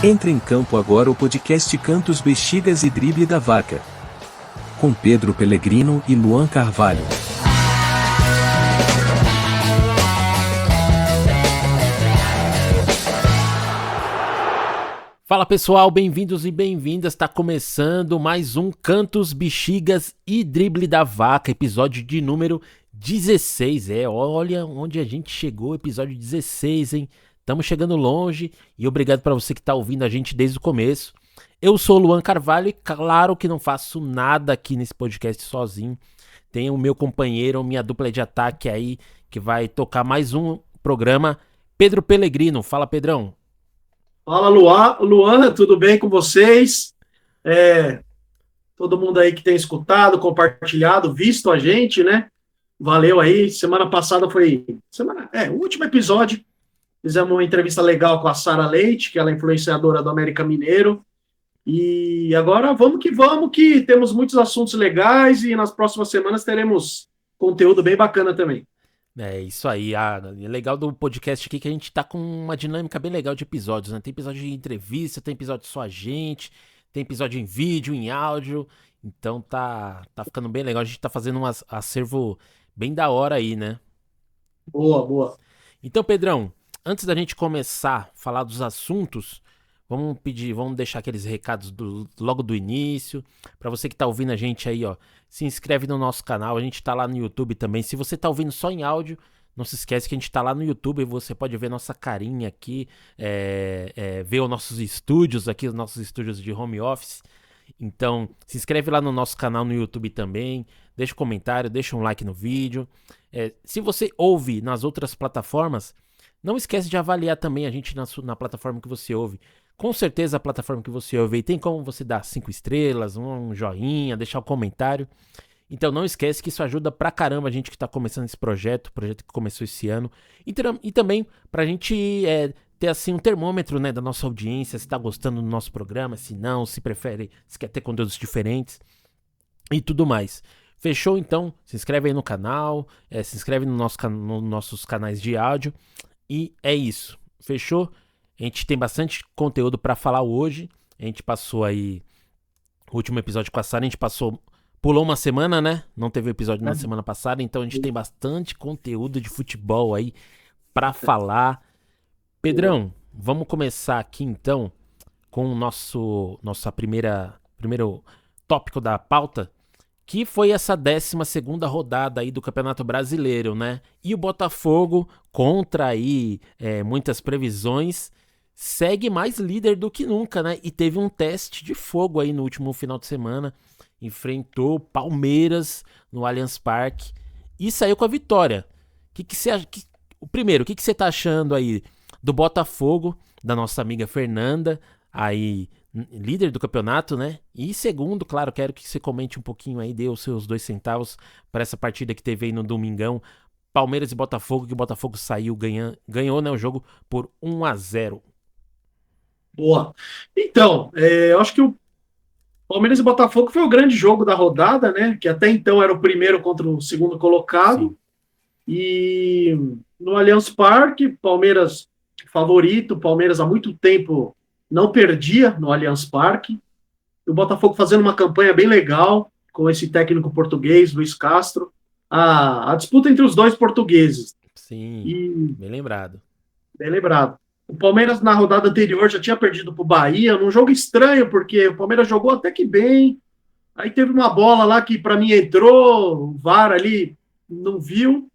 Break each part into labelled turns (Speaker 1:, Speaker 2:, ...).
Speaker 1: Entra em campo agora o podcast Cantos, Bexigas e Drible da Vaca. Com Pedro Pellegrino e Luan Carvalho.
Speaker 2: Fala pessoal, bem-vindos e bem-vindas, tá começando mais um Cantos, Bexigas e Drible da Vaca, episódio de número 16, olha onde a gente chegou, episódio 16, hein, estamos chegando longe e obrigado para você que tá ouvindo a gente desde o começo. Eu sou o Luan Carvalho e claro que não faço nada aqui nesse podcast sozinho, tem o meu companheiro, minha dupla de ataque aí, que vai tocar mais um programa, Pedro Pellegrino. Fala, Pedrão.
Speaker 3: Fala, Luan, tudo bem com vocês? Todo mundo aí que tem escutado, compartilhado, visto a gente, né? Valeu aí. Semana passada foi o último episódio. Fizemos uma entrevista legal com a Sara Leite, que ela é influenciadora do América Mineiro. E agora vamos, que temos muitos assuntos legais e nas próximas semanas teremos conteúdo bem bacana também.
Speaker 2: É isso aí, é legal do podcast aqui que a gente tá com uma dinâmica bem legal de episódios, né? Tem episódio de entrevista, tem episódio só a gente, tem episódio em vídeo, em áudio, então tá ficando bem legal, a gente tá fazendo um acervo bem da hora aí, né?
Speaker 3: Boa.
Speaker 2: Então, Pedrão, antes da gente começar a falar dos assuntos, vamos deixar aqueles recados logo do início. Pra você que tá ouvindo a gente aí, ó, se inscreve no nosso canal, a gente tá lá no YouTube também. Se você tá ouvindo só em áudio, não se esquece que a gente tá lá no YouTube e você pode ver nossa carinha aqui, ver os nossos estúdios aqui, os nossos estúdios de home office. Então, se inscreve lá no nosso canal no YouTube também, deixa um comentário, deixa um like no vídeo. Se você ouve nas outras plataformas, não esquece de avaliar também a gente na plataforma que você ouve. Com certeza a plataforma que você ouve tem como você dar 5 estrelas, um joinha, deixar um comentário. Então não esquece que isso ajuda pra caramba a gente que tá começando esse projeto que começou esse ano. E também pra gente ter assim um termômetro, né, da nossa audiência, se tá gostando do nosso programa, se não, se prefere, se quer ter conteúdos diferentes e tudo mais. Fechou? Então se inscreve aí no canal, se inscreve nos nossos canais de áudio e é isso. Fechou? A gente tem bastante conteúdo pra falar hoje. A gente passou aí o último episódio com a Sara, pulou uma semana, né? Não teve episódio na semana passada, então a gente tem bastante conteúdo de futebol aí pra falar. Pedrão, vamos começar aqui então com o nosso primeiro tópico da pauta, que foi essa 12ª rodada aí do Campeonato Brasileiro, né? E o Botafogo, contra aí muitas previsões, segue mais líder do que nunca, né? E teve um teste de fogo aí no último final de semana. Enfrentou Palmeiras no Allianz Parque e saiu com a vitória. Primeiro, o que você tá achando aí do Botafogo, da nossa amiga Fernanda, aí líder do campeonato, né? E segundo, claro, quero que você comente um pouquinho aí, dê os seus 2 centavos para essa partida que teve aí no domingão. Palmeiras e Botafogo, que o Botafogo saiu ganhou, né, o jogo por 1-0.
Speaker 3: Boa. Então, eu acho que o Palmeiras e Botafogo foi o grande jogo da rodada, né? Que até então era o primeiro contra o segundo colocado.
Speaker 2: Sim.
Speaker 3: E no Allianz Parque, Palmeiras favorito, Palmeiras há muito tempo não perdia no Allianz Parque. O Botafogo fazendo uma campanha bem legal com esse técnico português, Luiz Castro. A disputa entre os dois portugueses.
Speaker 2: Sim, bem lembrado.
Speaker 3: Bem lembrado. O Palmeiras, na rodada anterior, já tinha perdido para o Bahia, num jogo estranho, porque o Palmeiras jogou até que bem. Aí teve uma bola lá que, para mim, entrou, o VAR ali não viu.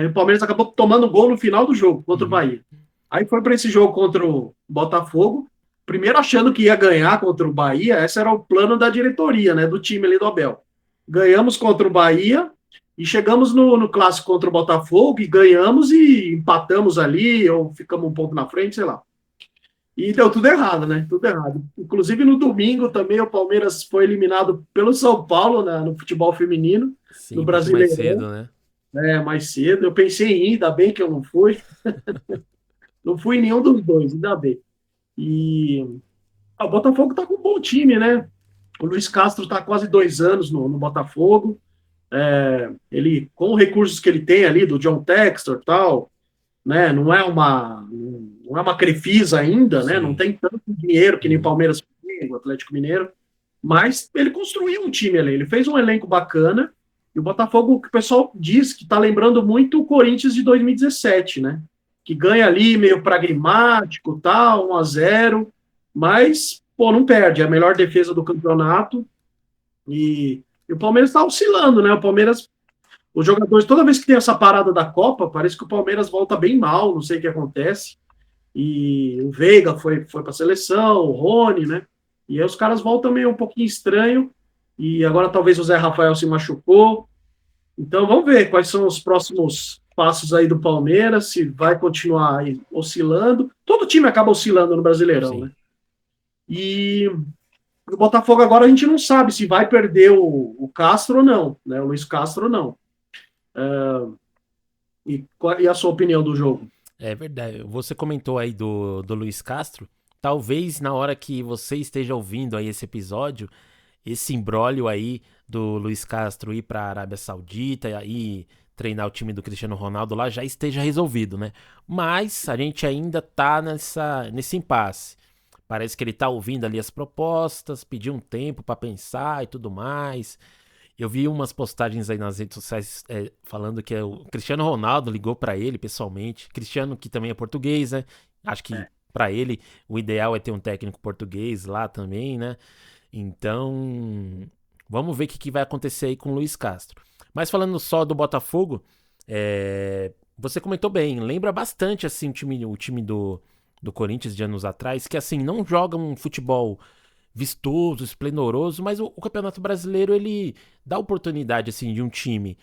Speaker 3: O Palmeiras acabou tomando gol no final do jogo contra o Bahia. Aí foi para esse jogo contra o Botafogo, primeiro achando que ia ganhar contra o Bahia, esse era o plano da diretoria, né, do time ali do Abel. Ganhamos contra o Bahia, e chegamos no clássico contra o Botafogo e ganhamos e empatamos ali, ou ficamos um pouco na frente, sei lá. E deu tudo errado, né? Tudo errado. Inclusive no domingo também o Palmeiras foi eliminado pelo São Paulo no futebol feminino,
Speaker 2: Sim,
Speaker 3: no Brasileirão.
Speaker 2: mais cedo, né?
Speaker 3: Mais cedo. Eu pensei em ir, ainda bem que eu não fui. Não fui em nenhum dos dois, ainda bem. E o Botafogo tá com um bom time, né? O Luiz Castro tá há quase 2 anos no Botafogo. Ele, com os recursos que ele tem ali, do John Textor e tal, né, não é não é uma Crefisa ainda, né?
Speaker 2: Sim.
Speaker 3: Não tem tanto dinheiro que nem o Palmeiras tem, o Atlético Mineiro, mas ele construiu um time ali, ele fez um elenco bacana, e o Botafogo, que o pessoal diz que está lembrando muito o Corinthians de 2017, né? Que ganha ali meio pragmático, tal, 1-0, mas, pô, não perde, é a melhor defesa do campeonato, e o Palmeiras está oscilando, né? O Palmeiras, os jogadores, toda vez que tem essa parada da Copa, parece que o Palmeiras volta bem mal, não sei o que acontece. E o Veiga foi para a seleção, o Rony, né? E aí os caras voltam meio um pouquinho estranho. E agora talvez o Zé Rafael se machucou. Então vamos ver quais são os próximos passos aí do Palmeiras, se vai continuar aí oscilando. Todo time acaba oscilando no Brasileirão,
Speaker 2: Sim.
Speaker 3: né? E o Botafogo agora a gente não sabe se vai perder o Castro ou não, né? O Luiz Castro ou não. E a sua opinião do jogo?
Speaker 2: É verdade. Você comentou aí do Luiz Castro. Talvez na hora que você esteja ouvindo aí esse episódio, esse imbróglio aí do Luiz Castro ir para a Arábia Saudita e aí treinar o time do Cristiano Ronaldo lá já esteja resolvido, né? Mas a gente ainda tá nesse impasse. Parece que ele tá ouvindo ali as propostas, pediu um tempo para pensar e tudo mais. Eu vi umas postagens aí nas redes sociais falando que o Cristiano Ronaldo ligou pra ele pessoalmente. Cristiano, que também é português, né? Acho que pra ele o ideal é ter um técnico português lá também, né? Então, vamos ver o que vai acontecer aí com o Luiz Castro. Mas falando só do Botafogo, você comentou bem, lembra bastante assim o time do Corinthians de anos atrás, que assim não joga um futebol vistoso, esplendoroso, mas o Campeonato Brasileiro ele dá oportunidade assim de um time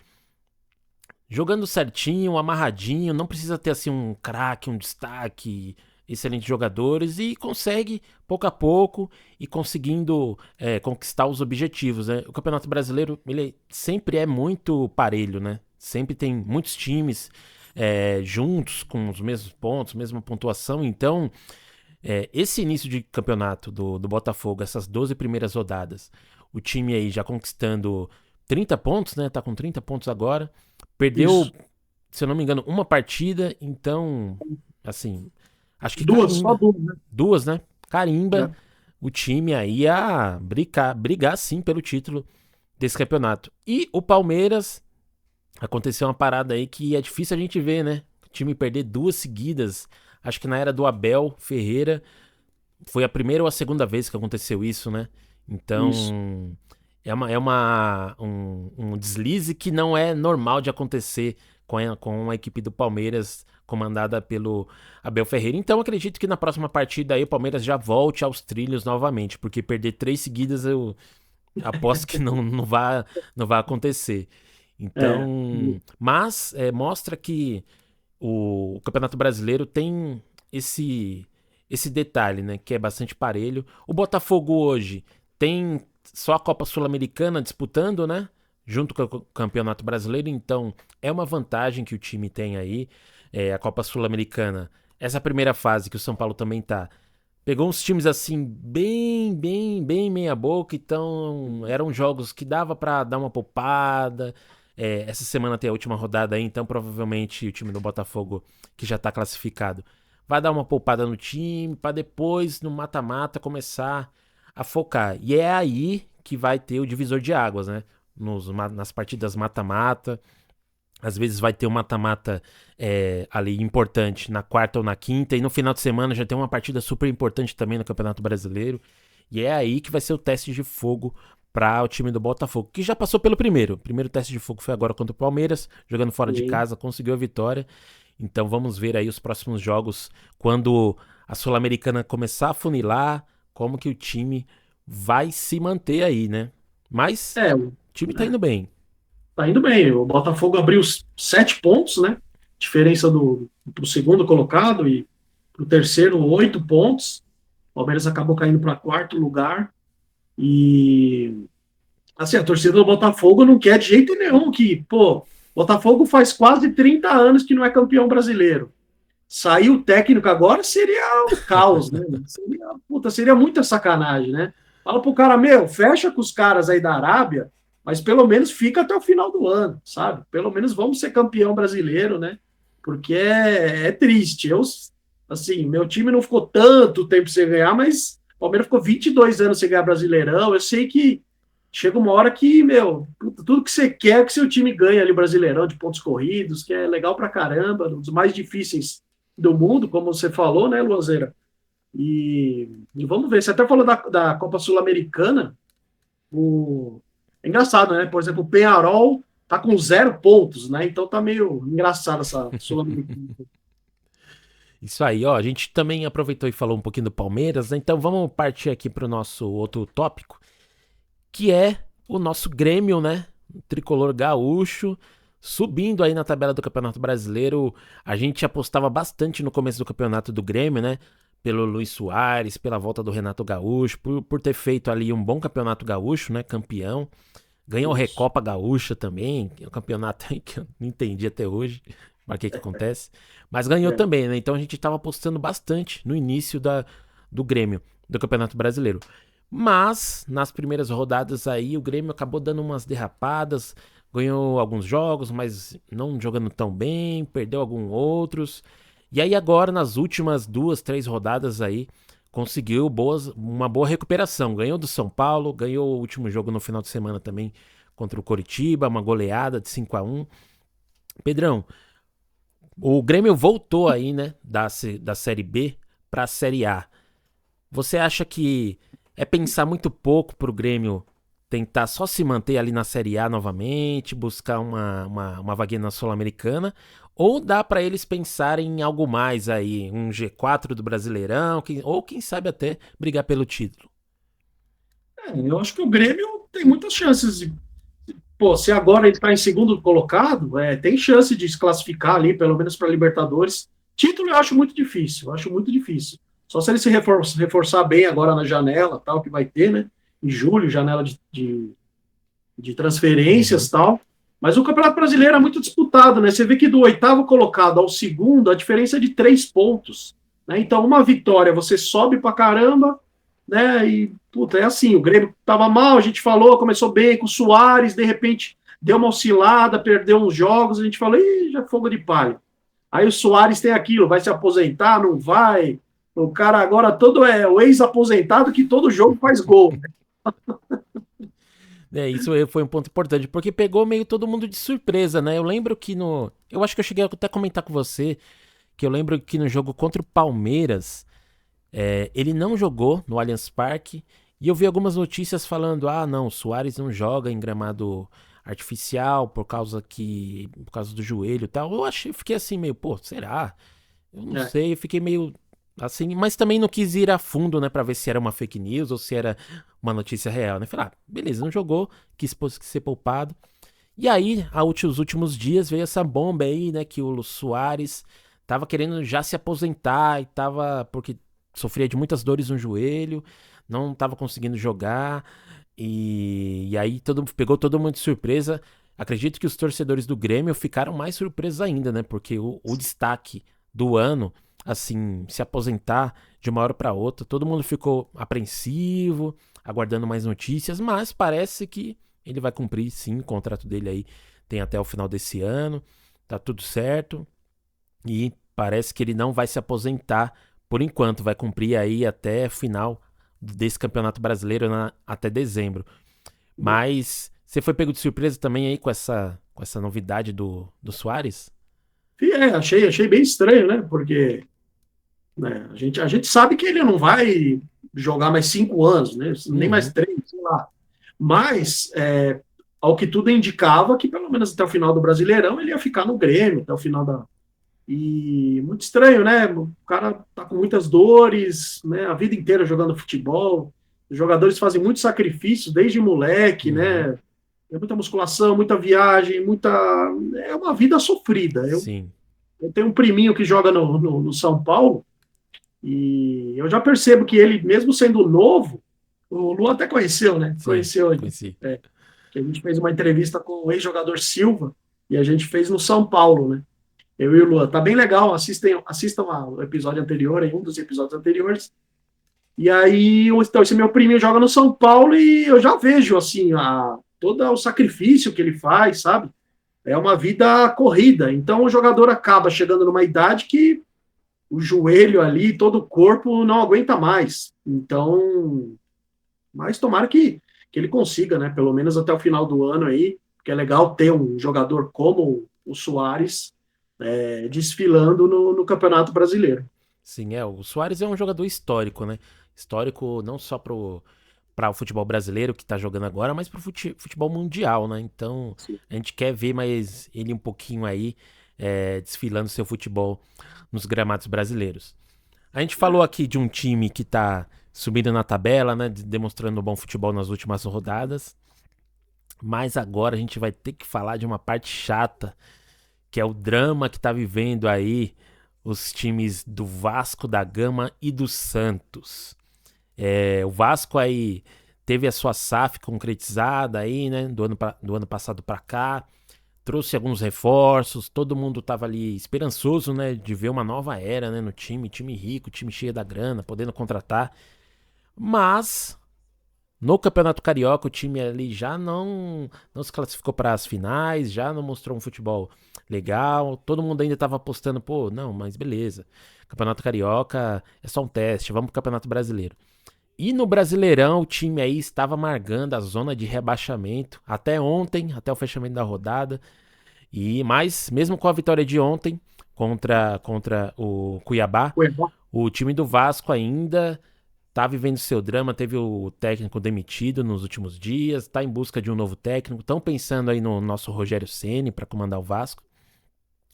Speaker 2: jogando certinho, amarradinho, não precisa ter assim um craque, um destaque, excelentes jogadores e consegue pouco a pouco e conseguindo conquistar os objetivos, né? O Campeonato Brasileiro ele sempre é muito parelho, né? Sempre tem muitos times juntos com os mesmos pontos, mesma pontuação, então esse início de campeonato do Botafogo, essas 12 primeiras rodadas, o time aí já conquistando 30 pontos, né? Tá com 30 pontos agora. Perdeu,
Speaker 3: Isso.
Speaker 2: se eu não me engano, uma partida, então, assim, acho que
Speaker 3: Duas, só
Speaker 2: carimba.
Speaker 3: duas, né?
Speaker 2: Duas, né? Carimba
Speaker 3: É.
Speaker 2: o time aí a brigar sim pelo título desse campeonato. E o Palmeiras, aconteceu uma parada aí que é difícil a gente ver, né? O time perder duas seguidas. Acho que na era do Abel Ferreira foi a primeira ou a segunda vez que aconteceu isso, né? Então,
Speaker 3: Isso.
Speaker 2: um deslize que não é normal de acontecer com a equipe do Palmeiras comandada pelo Abel Ferreira. Então, acredito que na próxima partida aí o Palmeiras já volte aos trilhos novamente, porque perder 3 seguidas eu aposto que não vai acontecer.
Speaker 3: É.
Speaker 2: Então, mas mostra que o Campeonato Brasileiro tem esse detalhe, né, que é bastante parelho. O Botafogo hoje tem só a Copa Sul-Americana disputando, né, junto com o Campeonato Brasileiro, então é uma vantagem que o time tem aí. A Copa Sul-Americana, essa primeira fase que o São Paulo também tá, pegou uns times assim bem meia boca, então eram jogos que dava pra dar uma poupada. Essa semana tem a última rodada aí, então provavelmente o time do Botafogo, que já tá classificado, vai dar uma poupada no time pra depois no mata-mata começar a focar. E é aí que vai ter o divisor de águas, né? Nas partidas mata-mata. Às vezes vai ter um mata-mata ali importante na quarta ou na quinta, e no final de semana já tem uma partida super importante também no Campeonato Brasileiro. E é aí que vai ser o teste de fogo para o time do Botafogo, que já passou pelo primeiro. O primeiro teste de fogo foi agora contra o Palmeiras, jogando fora de casa, conseguiu a vitória. Então vamos ver aí os próximos jogos, quando a Sul-Americana começar a funilar, como que o time vai se manter aí, né? Mas o time tá indo bem.
Speaker 3: Tá indo bem. O Botafogo abriu 7 pontos, né? Diferença pro segundo colocado e pro terceiro, 8 pontos. O Palmeiras acabou caindo para quarto lugar. E assim, a torcida do Botafogo não quer de jeito nenhum que, pô, Botafogo faz quase 30 anos que não é campeão brasileiro. Sair o técnico agora seria o caos, né? Seria muita sacanagem, né? Fala pro cara, fecha com os caras aí da Arábia, mas pelo menos fica até o final do ano, sabe? Pelo menos vamos ser campeão brasileiro, né? Porque é triste. Assim, meu time não ficou tanto tempo sem ganhar, mas o Palmeiras ficou 22 anos sem ganhar Brasileirão. Eu sei que chega uma hora que, meu, tudo que você quer é que seu time ganhe ali Brasileirão de pontos corridos, que é legal pra caramba, um dos mais difíceis do mundo, como você falou, né, Luazeira? E vamos ver, você até falou da Copa Sul-Americana, é engraçado, né? Por exemplo, o Peñarol tá com 0 pontos, né? Então tá meio engraçado essa Sul-Americana.
Speaker 2: Isso aí, ó. A gente também aproveitou e falou um pouquinho do Palmeiras, né? Então vamos partir aqui para o nosso outro tópico, que é o nosso Grêmio, né? O tricolor gaúcho, subindo aí na tabela do Campeonato Brasileiro. A gente apostava bastante no começo do campeonato do Grêmio, né? Pelo Luiz Soares, pela volta do Renato Gaúcho, por ter feito ali um bom campeonato gaúcho, né? Campeão. Ganhou a Recopa Gaúcha também, que é um campeonato aí que eu não entendi até hoje, mas o que acontece. Mas ganhou também, né? Então a gente estava apostando bastante no início do Grêmio, do Campeonato Brasileiro. Mas, nas primeiras rodadas aí, o Grêmio acabou dando umas derrapadas, ganhou alguns jogos, mas não jogando tão bem, perdeu alguns outros. E aí agora, nas últimas 2, 3 rodadas aí, conseguiu uma boa recuperação. Ganhou do São Paulo, ganhou o último jogo no final de semana também contra o Coritiba, uma goleada de 5-1. Pedrão, o Grêmio voltou aí, né, da Série B para a Série A. Você acha que é pensar muito pouco pro Grêmio tentar só se manter ali na Série A novamente, buscar uma vaguinha na Sul-Americana, ou dá para eles pensarem em algo mais aí, um G4 do Brasileirão, ou quem sabe até brigar pelo título?
Speaker 3: Eu acho que o Grêmio tem muitas chances de. Pô, se agora ele está em segundo colocado, tem chance de se classificar ali, pelo menos para Libertadores. Título eu acho muito difícil, eu acho muito difícil. Só se ele se reforçar bem agora na janela, tal, que vai ter, né? Em julho, janela de transferências, tal. Mas o Campeonato Brasileiro é muito disputado, né? Você vê que do 8º colocado ao segundo, a diferença é de 3 pontos. Né? Então, uma vitória, você sobe pra caramba, né? E, puta, é assim, o Grêmio tava mal, a gente falou, começou bem com o Soares, de repente deu uma oscilada, perdeu uns jogos, a gente falou, ih, já é fogo de palha. Aí o Soares tem aquilo, vai se aposentar, não vai. O cara agora todo é o ex-aposentado que todo jogo faz gol.
Speaker 2: Isso foi um ponto importante, porque pegou meio todo mundo de surpresa, né? Eu lembro que eu acho que eu cheguei até a comentar com você, que eu lembro que no jogo contra o Palmeiras, ele não jogou no Allianz Parque, e eu vi algumas notícias falando, não, o Soares não joga em gramado artificial por causa do joelho e tal. Fiquei assim meio, pô, será? Eu não sei, eu fiquei meio assim, mas também não quis ir a fundo, né, pra ver se era uma fake news ou se era uma notícia real, né? Falei, beleza, não jogou, quis ser poupado. E aí, os últimos dias veio essa bomba aí, né, que o Soares tava querendo já se aposentar e porque sofria de muitas dores no joelho, não tava conseguindo jogar, e aí pegou todo mundo de surpresa. Acredito que os torcedores do Grêmio ficaram mais surpresos ainda, né, porque o destaque do ano, assim, se aposentar de uma hora para outra, todo mundo ficou apreensivo, aguardando mais notícias, mas parece que ele vai cumprir sim o contrato dele aí, tem até o final desse ano, tá tudo certo, e parece que ele não vai se aposentar por enquanto, vai cumprir aí até final desse Campeonato Brasileiro até dezembro. Mas você foi pego de surpresa também aí com essa novidade do Soares?
Speaker 3: Achei bem estranho, né? Porque né, a gente sabe que ele não vai jogar mais 5 anos, né? Nem mais 3, sei lá. Mas, ao que tudo indicava, que pelo menos até o final do Brasileirão ele ia ficar no Grêmio, até o final da. E muito estranho, né? O cara tá com muitas dores, né? A vida inteira jogando futebol. Os jogadores fazem muito sacrifício desde moleque, né? É muita musculação, muita viagem, é uma vida sofrida.
Speaker 2: Sim.
Speaker 3: Eu tenho um priminho que joga no São Paulo e eu já percebo que ele, mesmo sendo novo, o Lu até conheceu, né?
Speaker 2: Sim,
Speaker 3: Conheceu.
Speaker 2: Conheci.
Speaker 3: Que a gente fez uma entrevista com o ex-jogador Silva e a gente fez no São Paulo, né? Eu e o Luan. Tá bem legal, assistam ao episódio anterior, um dos episódios anteriores. E aí, então, esse meu priminho joga no São Paulo e eu já vejo, assim, todo o sacrifício que ele faz, sabe? É uma vida corrida. Então, o jogador acaba chegando numa idade que o joelho ali, todo o corpo não aguenta mais. Então, mas tomara que ele consiga, né? Pelo menos até o final do ano aí, porque é legal ter um jogador como o Suárez desfilando no Campeonato Brasileiro.
Speaker 2: Sim, o Suárez é um jogador histórico, né? Histórico não só para o futebol brasileiro que tá jogando agora, mas para o futebol mundial, né? Então
Speaker 3: Sim.
Speaker 2: a gente quer ver mais ele um pouquinho aí desfilando seu futebol nos gramados brasileiros. A gente falou aqui de um time que tá subindo na tabela, né? Demonstrando bom futebol nas últimas rodadas. Mas agora a gente vai ter que falar de uma parte chata, que é o drama que tá vivendo aí os times do Vasco da Gama e do Santos. O Vasco aí teve a sua SAF concretizada aí, né, do ano passado para cá, trouxe alguns reforços, todo mundo tava ali esperançoso, né, de ver uma nova era, né, no time rico, time cheio da grana, podendo contratar, mas no Campeonato Carioca o time ali já não se classificou para as finais, já não mostrou um futebol legal, todo mundo ainda tava apostando, pô, não, mas beleza, Campeonato Carioca é só um teste, vamos pro Campeonato Brasileiro. E no Brasileirão, o time aí estava amargando a zona de rebaixamento até ontem, até o fechamento da rodada. Mas mesmo com a vitória de ontem contra o Cuiabá, o time do Vasco ainda está vivendo seu drama. Teve o técnico demitido nos últimos dias, está em busca de um novo técnico. Estão pensando aí no nosso Rogério Ceni para comandar o Vasco.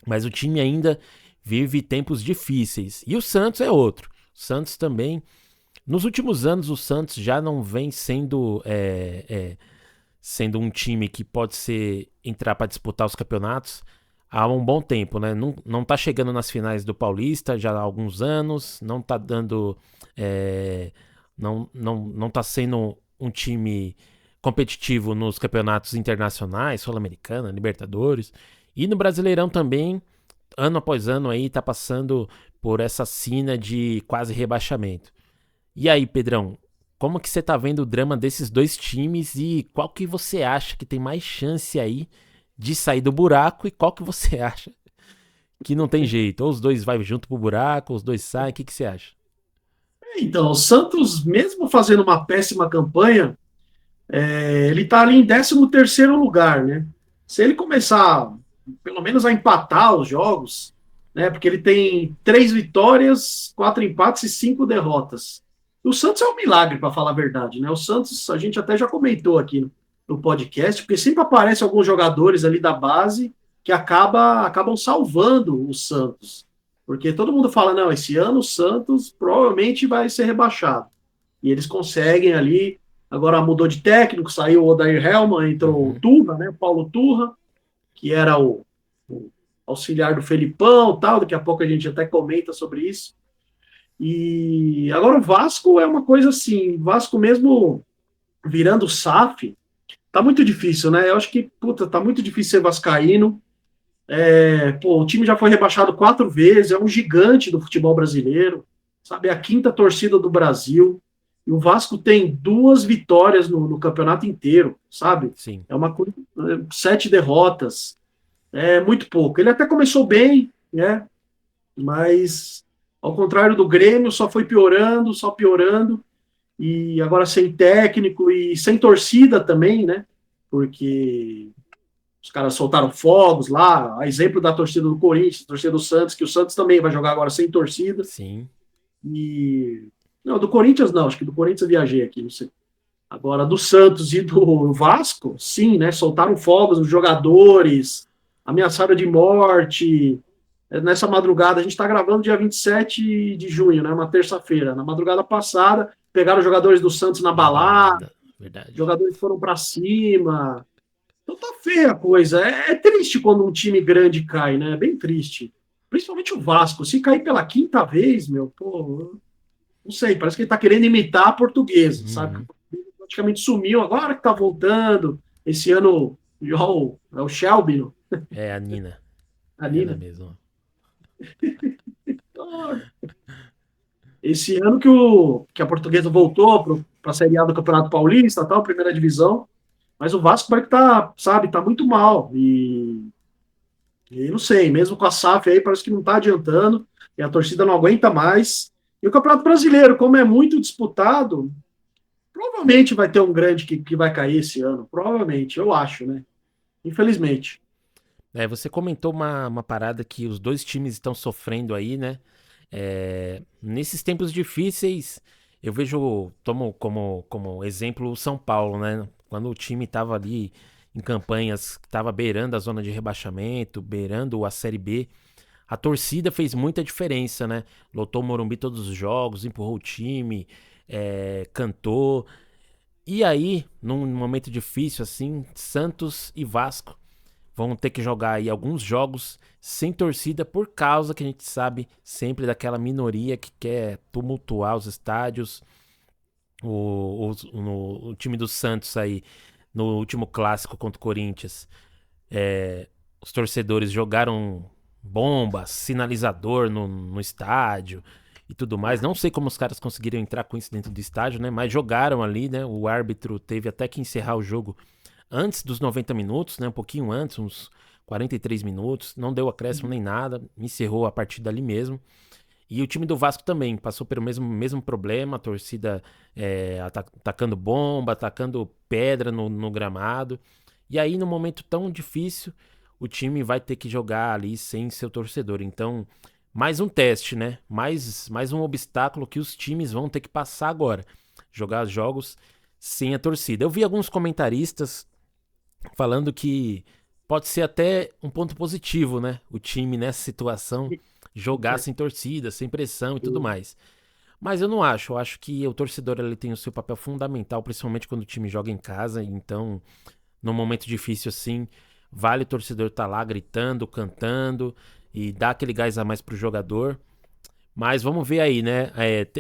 Speaker 2: Mas o time ainda vive tempos difíceis. E o Santos é outro. O Santos também. Nos últimos anos, o Santos já não vem sendo um time que pode entrar para disputar os campeonatos há um bom tempo, né? Não tá chegando nas finais do Paulista já há alguns anos, não tá dando. Não tá sendo um time competitivo nos campeonatos internacionais, Sul-Americana, Libertadores. E no Brasileirão também, ano após ano aí, tá passando por essa sina de quase rebaixamento. E aí, Pedrão, como que você tá vendo o drama desses dois times e qual que você acha que tem mais chance aí de sair do buraco e qual que você acha que não tem jeito? Ou os dois vai junto pro buraco, ou os dois saem, o que você acha?
Speaker 3: Então, o Santos, mesmo fazendo uma péssima campanha, ele está ali em 13º lugar, né? Se ele começar, pelo menos, a empatar os jogos, né? Porque ele tem 3 vitórias, 4 empates e 5 derrotas. O Santos é um milagre, para falar a verdade, né? O Santos, a gente até já comentou aqui no podcast, porque sempre aparecem alguns jogadores ali da base que acabam salvando o Santos. Porque todo mundo fala, não, esse ano o Santos provavelmente vai ser rebaixado. E eles conseguem ali. Agora mudou de técnico, saiu o Odair Hellmann, entrou o Turra, né? O Paulo Turra, que era o auxiliar do Felipão, tal. Daqui a pouco a gente até comenta sobre isso. E agora o Vasco é uma coisa assim, o Vasco mesmo virando SAF, tá muito difícil, né? Eu acho que, tá muito difícil ser vascaíno. O time já foi rebaixado 4 vezes, é um gigante do futebol brasileiro, sabe? É a 5ª torcida do Brasil. E o Vasco tem 2 vitórias no campeonato inteiro, sabe?
Speaker 2: Sim.
Speaker 3: É uma coisa, 7 derrotas. É muito pouco. Ele até começou bem, né? Mas, ao contrário do Grêmio, só foi piorando, só piorando. E agora sem técnico e sem torcida também, né? Porque os caras soltaram fogos lá, a exemplo da torcida do Corinthians, torcida do Santos, que o Santos também vai jogar agora sem torcida.
Speaker 2: Sim.
Speaker 3: E não, do Corinthians não, acho que do Corinthians eu viajei aqui, não sei. Agora, do Santos e do Vasco, sim, né? Soltaram fogos os jogadores, ameaçaram de morte. Nessa madrugada, a gente está gravando dia 27 de junho, né? Uma terça-feira. Na madrugada passada, pegaram os jogadores do Santos na balada,
Speaker 2: Verdade.
Speaker 3: jogadores foram para cima. Então tá feia a coisa. É triste quando um time grande cai, né? É bem triste. Principalmente o Vasco. Se cair pela 5ª vez, meu, pô, não sei, parece que ele tá querendo imitar a portuguesa, sabe? Praticamente sumiu, agora que tá voltando. Esse ano, é o Shelby, não?
Speaker 2: É a Nina.
Speaker 3: A Nina.
Speaker 2: Ela mesmo.
Speaker 3: Esse ano que a portuguesa voltou para a Série A do Campeonato Paulista, tal, primeira divisão, mas o Vasco parece que tá, sabe, tá muito mal. E não sei, mesmo com a SAF aí, parece que não tá adiantando. e a torcida não aguenta mais. E o Campeonato Brasileiro, como é muito disputado, provavelmente vai ter um grande que vai cair esse ano. Provavelmente, eu acho, né? Infelizmente.
Speaker 2: Você comentou uma parada que os dois times estão sofrendo aí, né? Nesses tempos difíceis, eu vejo, tomo como exemplo o São Paulo, né? Quando o time estava ali em campanhas, estava beirando a zona de rebaixamento, beirando a Série B, a torcida fez muita diferença, né? Lotou o Morumbi todos os jogos, empurrou o time, cantou. E aí, num momento difícil assim, Santos e Vasco vão ter que jogar aí alguns jogos sem torcida por causa que a gente sabe sempre daquela minoria que quer tumultuar os estádios. O time do Santos aí, no último clássico contra o Corinthians, os torcedores jogaram bombas, sinalizador no estádio e tudo mais. Não sei como os caras conseguiram entrar com isso dentro do estádio, né? Mas jogaram ali, né? O árbitro teve até que encerrar o jogo antes dos 90 minutos, né? Um pouquinho antes, uns 43 minutos. Não deu acréscimo nem nada. Encerrou a partida ali mesmo. E o time do Vasco também passou pelo mesmo problema. A torcida atacando bomba, atacando pedra no gramado. E aí, num momento tão difícil, o time vai ter que jogar ali sem seu torcedor. Então, mais um teste, né? Mais um obstáculo que os times vão ter que passar agora. Jogar jogos sem a torcida. Eu vi alguns comentaristas falando que pode ser até um ponto positivo, né? O time nessa situação jogar sem torcida, sem pressão e tudo mais. Mas eu não acho. Eu acho que o torcedor ele tem o seu papel fundamental, principalmente quando o time joga em casa. Então, num momento difícil assim, vale o torcedor estar lá gritando, cantando e dar aquele gás a mais pro jogador. Mas vamos ver aí, né?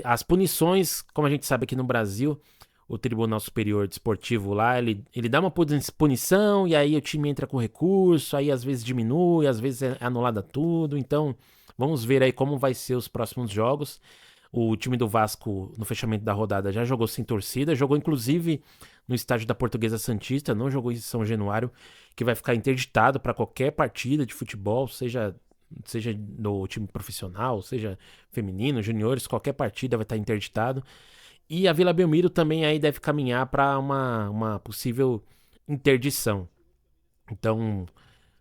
Speaker 2: As punições, como a gente sabe aqui no Brasil, o Tribunal Superior Desportivo lá, ele dá uma punição e aí o time entra com recurso, aí às vezes diminui, às vezes é anulada tudo. Então, vamos ver aí como vai ser os próximos jogos. O time do Vasco, no fechamento da rodada, já jogou sem torcida, jogou inclusive no estádio da Portuguesa Santista, não jogou em São Januário, que vai ficar interditado para qualquer partida de futebol, seja no time profissional, seja feminino, juniores, qualquer partida vai estar interditado. E a Vila Belmiro também aí deve caminhar para uma possível interdição. Então,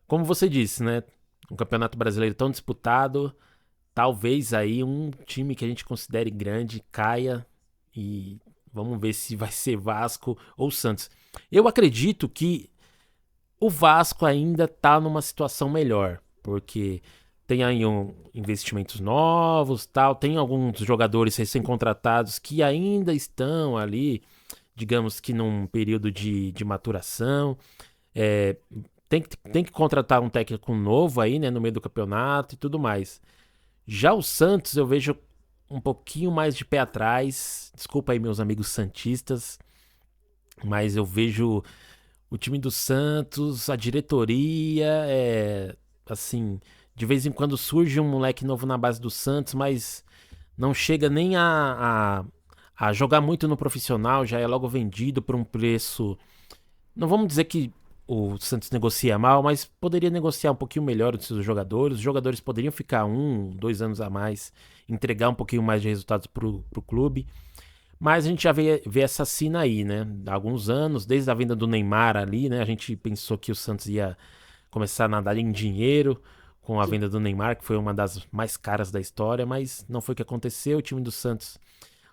Speaker 2: como você disse, né? Um campeonato brasileiro tão disputado, talvez aí um time que a gente considere grande caia e vamos ver se vai ser Vasco ou Santos. Eu acredito que o Vasco ainda tá numa situação melhor, porque tem aí investimentos novos, tal, tem alguns jogadores recém-contratados que ainda estão ali, digamos que num período de maturação. É, tem que contratar um técnico novo aí, né, no meio do campeonato e tudo mais. Já o Santos eu vejo um pouquinho mais de pé atrás. Desculpa aí meus amigos santistas, mas eu vejo o time do Santos, a diretoria, assim, de vez em quando surge um moleque novo na base do Santos, mas não chega nem a jogar muito no profissional, já é logo vendido por um preço. Não vamos dizer que o Santos negocia mal, mas poderia negociar um pouquinho melhor os seus jogadores. Os jogadores poderiam ficar 2 anos a mais, entregar um pouquinho mais de resultados pro clube. Mas a gente já vê essa cena aí, né? Há alguns anos, desde a venda do Neymar ali, né? A gente pensou que o Santos ia começar a nadar em dinheiro com a venda do Neymar, que foi uma das mais caras da história, mas não foi o que aconteceu. O time do Santos,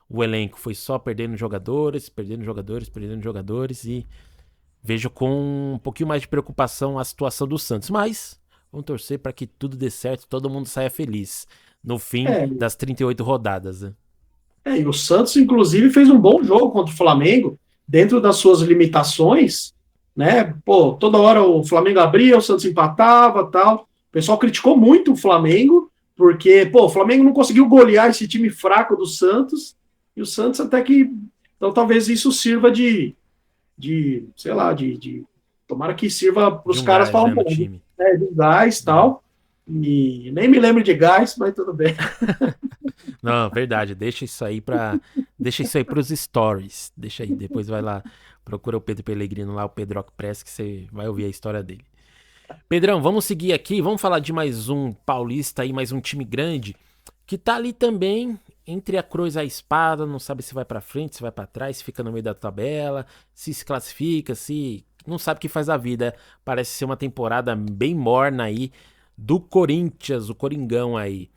Speaker 2: o elenco foi só perdendo jogadores, perdendo jogadores, perdendo jogadores e vejo com um pouquinho mais de preocupação a situação do Santos. Mas vamos torcer para que tudo dê certo, todo mundo saia feliz no fim
Speaker 3: É,
Speaker 2: das 38 rodadas, né?
Speaker 3: e o Santos, inclusive, fez um bom jogo contra o Flamengo, dentro das suas limitações, né? Pô, toda hora o Flamengo abria, o Santos empatava, tal. O pessoal criticou muito o Flamengo, porque, pô, o Flamengo não conseguiu golear esse time fraco do Santos, e o Santos até que. Então, talvez isso sirva sei lá, tomara que sirva para
Speaker 2: De
Speaker 3: os
Speaker 2: um
Speaker 3: caras
Speaker 2: gás,
Speaker 3: falar
Speaker 2: né,
Speaker 3: um
Speaker 2: no
Speaker 3: pouco,
Speaker 2: time.
Speaker 3: né, de gás e tal. E nem me lembro de gás, mas tudo bem.
Speaker 2: Não, verdade. Deixa isso aí pros stories. Deixa aí. Depois vai lá, procura o Pedro Pellegrino lá, o Pedroc Press, que você vai ouvir a história dele. Pedrão, vamos seguir aqui. Vamos falar de mais um paulista aí, mais um time grande. que tá ali também entre a cruz e a espada, não sabe se vai pra frente, se vai pra trás, se fica no meio da tabela, se classifica, se não sabe o que faz a vida. Parece ser uma temporada bem morna aí do Corinthians, o Coringão aí.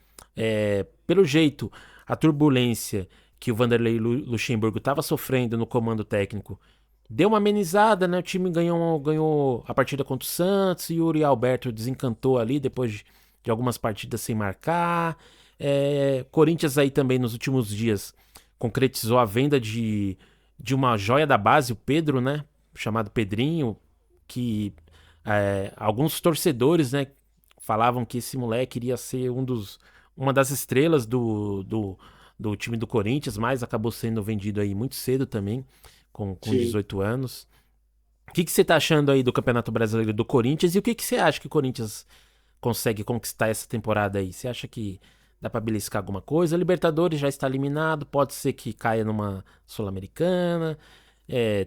Speaker 2: Pelo jeito, a turbulência que o Vanderlei Luxemburgo estava sofrendo no comando técnico deu uma amenizada, né? O time ganhou a partida contra o Santos, e o Yuri Alberto desencantou ali depois de algumas partidas sem marcar. Corinthians aí também nos últimos dias concretizou a venda de uma joia da base, o Pedro, né? Chamado Pedrinho, que alguns torcedores, né, falavam que esse moleque iria ser uma das estrelas do time do Corinthians, mas acabou sendo vendido aí muito cedo também, com
Speaker 3: Sim.
Speaker 2: 18 anos. O que você tá achando aí do Campeonato Brasileiro do Corinthians e o que você acha que o Corinthians consegue conquistar essa temporada aí? Você acha que dá pra beliscar alguma coisa? A Libertadores já está eliminado, pode ser que caia numa Sul-Americana.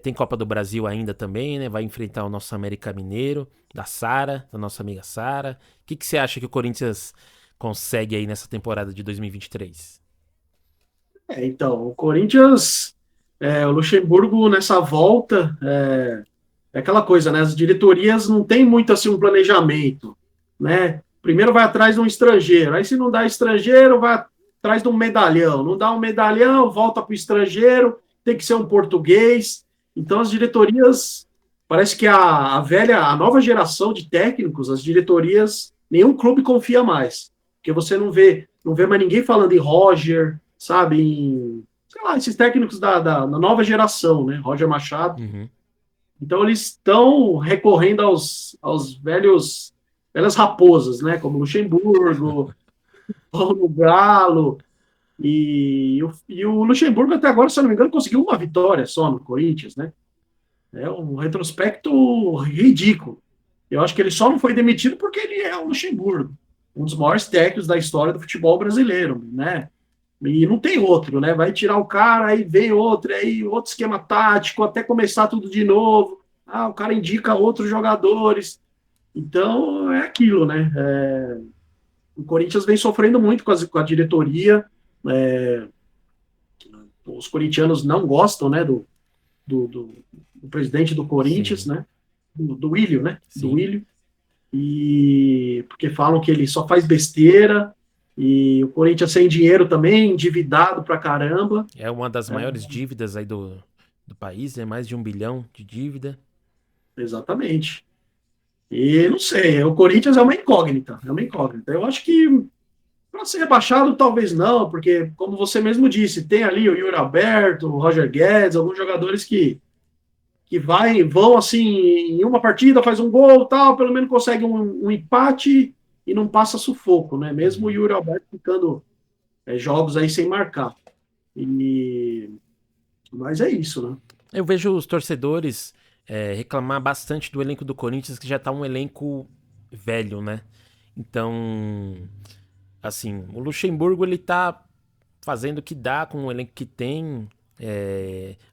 Speaker 2: Tem Copa do Brasil ainda também, né? Vai enfrentar o nosso América Mineiro, da nossa amiga Sara. O que você acha que o Corinthians consegue aí nessa temporada de 2023?
Speaker 3: Então, o Corinthians, o Luxemburgo nessa volta, é aquela coisa, né? As diretorias não têm muito assim um planejamento, né? Primeiro vai atrás de um estrangeiro, aí se não dá estrangeiro, vai atrás de um medalhão. Não dá um medalhão, volta para o estrangeiro, tem que ser um português. Então as diretorias, parece que a nova geração de técnicos, as diretorias, nenhum clube confia mais, porque você não vê mais ninguém falando em Roger, sabe? Sei lá, esses técnicos da nova geração, né? Roger Machado.
Speaker 2: Uhum.
Speaker 3: Então eles estão recorrendo aos velhas raposas, né? Como Luxemburgo, Paulo Galo. E o Luxemburgo até agora, se eu não me engano, conseguiu uma vitória só no Corinthians, né? É um retrospecto ridículo. Eu acho que ele só não foi demitido porque ele é o Luxemburgo, um dos maiores técnicos da história do futebol brasileiro, né? E não tem outro, né? Vai tirar o cara, aí vem outro, aí outro esquema tático, até começar tudo de novo. Ah, o cara indica outros jogadores. Então, é aquilo, né? O Corinthians vem sofrendo muito com a diretoria. É, os corintianos não gostam, né, do, do, do presidente do Corinthians,
Speaker 2: Sim,
Speaker 3: né? Do Willio, né? Do
Speaker 2: sim.
Speaker 3: Willio. E porque falam que ele só faz besteira. E o Corinthians sem dinheiro também, endividado pra caramba.
Speaker 2: É uma das maiores dívidas aí do país, é mais de 1 bilhão de dívida.
Speaker 3: Exatamente. E não sei, o Corinthians é uma incógnita, é uma incógnita. Eu acho que para ser rebaixado, talvez não, porque, como você mesmo disse, tem ali o Yuri Alberto, o Roger Guedes, alguns jogadores que vão assim, em uma partida, faz um gol, tal, pelo menos consegue um empate e não passa sufoco, né? Mesmo o
Speaker 2: Uhum.
Speaker 3: Yuri Alberto ficando jogos aí sem marcar. E... Mas é isso, né?
Speaker 2: Eu vejo os torcedores reclamar bastante do elenco do Corinthians, que já tá um elenco velho, né? Então, assim, o Luxemburgo ele tá fazendo o que dá com o elenco que tem.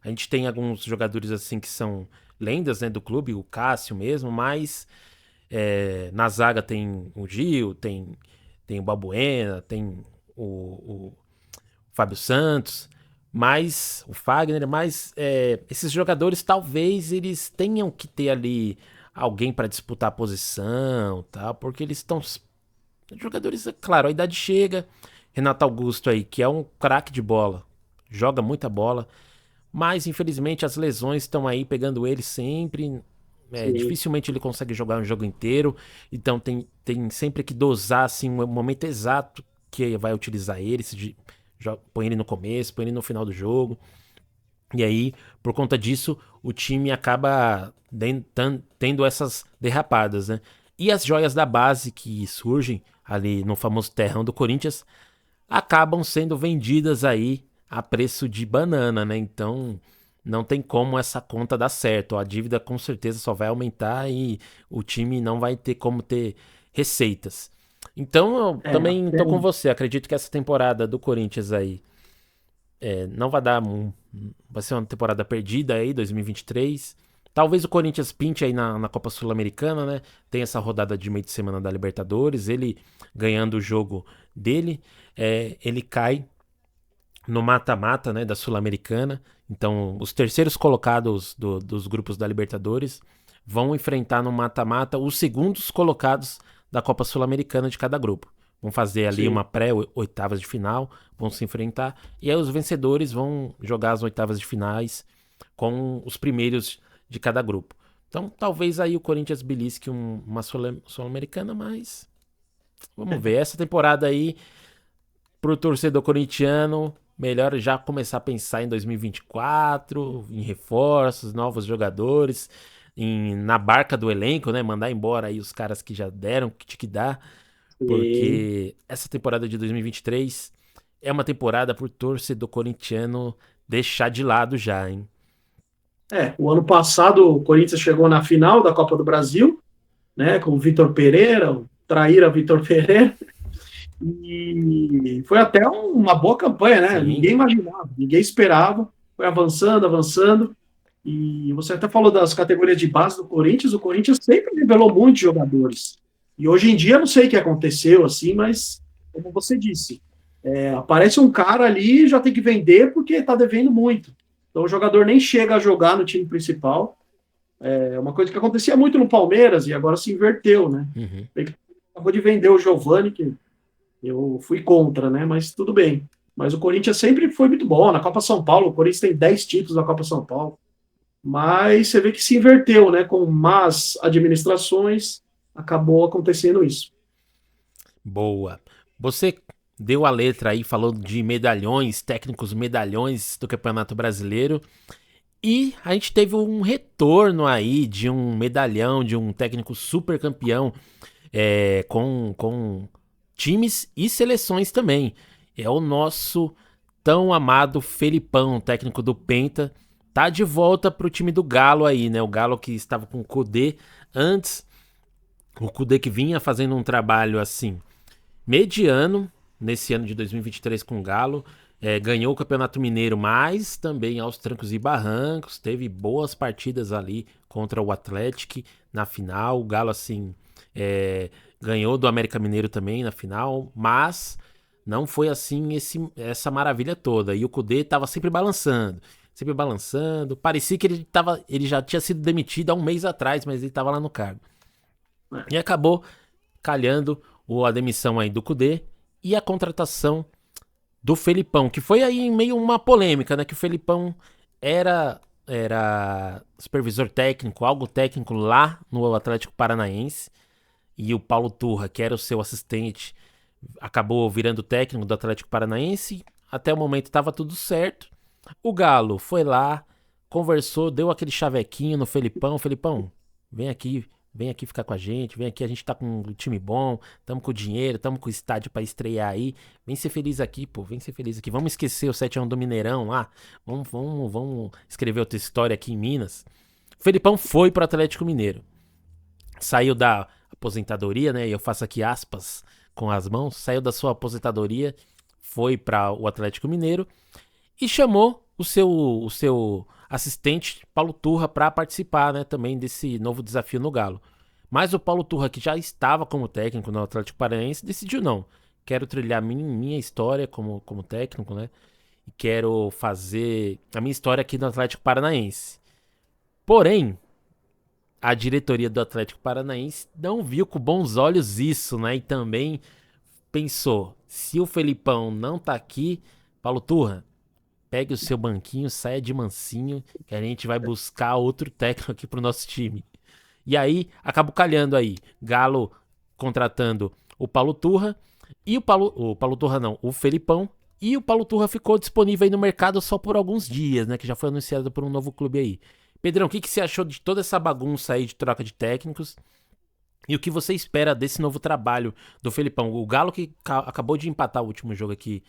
Speaker 2: A gente tem alguns jogadores assim que são lendas, né, do clube, o Cássio mesmo, mas na zaga tem o Gil, tem o Balbuena, tem o Fábio Santos, mas o Fagner, mas esses jogadores talvez eles tenham que ter ali alguém para disputar a posição, tá? Porque eles estão jogadores, é claro, a idade chega. Renato Augusto aí, que é um craque de bola, joga muita bola, mas infelizmente as lesões estão aí pegando ele sempre.
Speaker 3: Sim,
Speaker 2: Dificilmente ele consegue jogar um jogo inteiro, então tem sempre que dosar assim, o momento exato que vai utilizar ele, põe ele no começo, põe ele no final do jogo. E aí, por conta disso, o time acaba tendo essas derrapadas, né? E as joias da base que surgem ali no famoso terrão do Corinthians acabam sendo vendidas aí a preço de banana, né? Então não tem como essa conta dar certo. A dívida com certeza só vai aumentar e o time não vai ter como ter receitas. Então eu também
Speaker 3: até
Speaker 2: tô com você. Acredito que essa temporada do Corinthians aí não vai dar. Vai ser uma temporada perdida aí, 2023. Talvez o Corinthians pinte aí na Copa Sul-Americana, né? Tem essa rodada de meio de semana da Libertadores. Ele ganhando o jogo dele, ele cai no mata-mata, né, da Sul-Americana. Então, os terceiros colocados dos grupos da Libertadores vão enfrentar no mata-mata os segundos colocados da Copa Sul-Americana de cada grupo. Vão fazer ali uma pré-oitavas de final, vão se enfrentar, e aí os vencedores vão jogar as oitavas de finais com os primeiros de cada grupo. Então, talvez aí o Corinthians belisque uma Sul-Americana, mas vamos ver. Essa temporada aí, pro torcedor corintiano, melhor já começar a pensar em 2024, em reforços, novos jogadores, na barca do elenco, né? Mandar embora aí os caras que já deram, que tinha que dar, porque essa temporada de 2023 é uma temporada pro torcedor corintiano deixar de lado já, hein?
Speaker 3: O ano passado o Corinthians chegou na final da Copa do Brasil, né, com o Vitor Pereira, o traíra Vitor Pereira, e foi até uma boa campanha, né? Sim. Ninguém imaginava, ninguém esperava, foi avançando, avançando, e você até falou das categorias de base do Corinthians, o Corinthians sempre revelou muitos jogadores, e hoje em dia não sei o que aconteceu, assim, mas, como você disse, aparece um cara ali e já tem que vender porque está devendo muito. Então o jogador nem chega a jogar no time principal. É uma coisa que acontecia muito no Palmeiras e agora se inverteu, né? Uhum. Acabou de vender o Giovani, que eu fui contra, né? Mas tudo bem. Mas o Corinthians sempre foi muito bom. Na Copa São Paulo, o Corinthians tem 10 títulos na Copa São Paulo. Mas você vê que se inverteu, né? Com más administrações, acabou acontecendo isso.
Speaker 2: Boa. Você deu a letra aí, falou de medalhões, técnicos medalhões do Campeonato Brasileiro. E a gente teve um retorno aí de um medalhão, de um técnico super campeão, com times e seleções também. É o nosso tão amado Felipão, técnico do Penta. Tá de volta pro time do Galo aí, né? O Galo que estava com o Kudê antes. O Kudê que vinha fazendo um trabalho assim, mediano, nesse ano de 2023 com o Galo, ganhou o Campeonato Mineiro, mas também aos trancos e barrancos, teve boas partidas ali contra o Atlético na final, o Galo assim, ganhou do América Mineiro também na final, mas não foi assim essa maravilha toda, e o Kudê estava sempre balançando, parecia que ele já tinha sido demitido há um mês atrás, mas ele estava lá no cargo. E acabou calhando a demissão aí do Kudê e a contratação do Felipão, que foi aí meio uma polêmica, né? Que o Felipão era supervisor técnico, algo técnico lá no Atlético Paranaense, e o Paulo Turra, que era o seu assistente, acabou virando técnico do Atlético Paranaense. Até o momento estava tudo certo. O Galo foi lá, conversou, deu aquele chavequinho no Felipão. Felipão, vem aqui ficar com a gente tá com um time bom, tamo com dinheiro, tamo com o estádio pra estrear aí, vem ser feliz aqui, vamos esquecer o 7-1 do Mineirão lá, vamos escrever outra história aqui em Minas. O Felipão foi pro Atlético Mineiro, saiu da aposentadoria, né, e eu faço aqui aspas com as mãos, saiu da sua aposentadoria, foi para o Atlético Mineiro e chamou o seu assistente Paulo Turra para participar, né, também desse novo desafio no Galo. Mas o Paulo Turra, que já estava como técnico no Atlético Paranaense, decidiu não. Quero trilhar minha história como técnico, né? E quero fazer a minha história aqui no Atlético Paranaense. Porém, a diretoria do Atlético Paranaense não viu com bons olhos isso, né? E também pensou, se o Felipão não tá aqui, Paulo Turra, pegue o seu banquinho, saia de mansinho, que a gente vai buscar outro técnico aqui pro nosso time. E aí, acabou calhando aí. Galo contratando o Paulo Turra, e o Felipão, e o Paulo Turra ficou disponível aí no mercado só por alguns dias, né, que já foi anunciado por um novo clube aí. Pedrão, o que você achou de toda essa bagunça aí de troca de técnicos? E o que você espera desse novo trabalho do Felipão? O Galo que acabou de empatar o último jogo aqui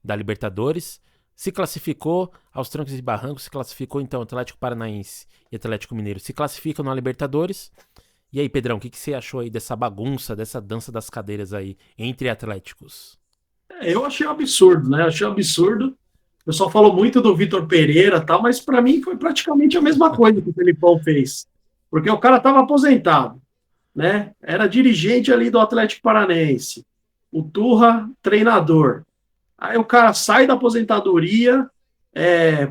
Speaker 2: da Libertadores, se classificou aos trancos e barrancos, se classificou então Atlético Paranaense e Atlético Mineiro, se classificam na Libertadores. E aí, Pedrão, o que você achou aí dessa bagunça, dessa dança das cadeiras aí entre atléticos?
Speaker 3: Eu achei um absurdo, né? Achei um absurdo. pessoal falou muito do Vitor Pereira e tal, mas para mim foi praticamente a mesma coisa que o Felipão fez. Porque o cara estava aposentado, né? Era dirigente ali do Atlético Paranaense. O Turra, treinador. Aí o cara sai da aposentadoria,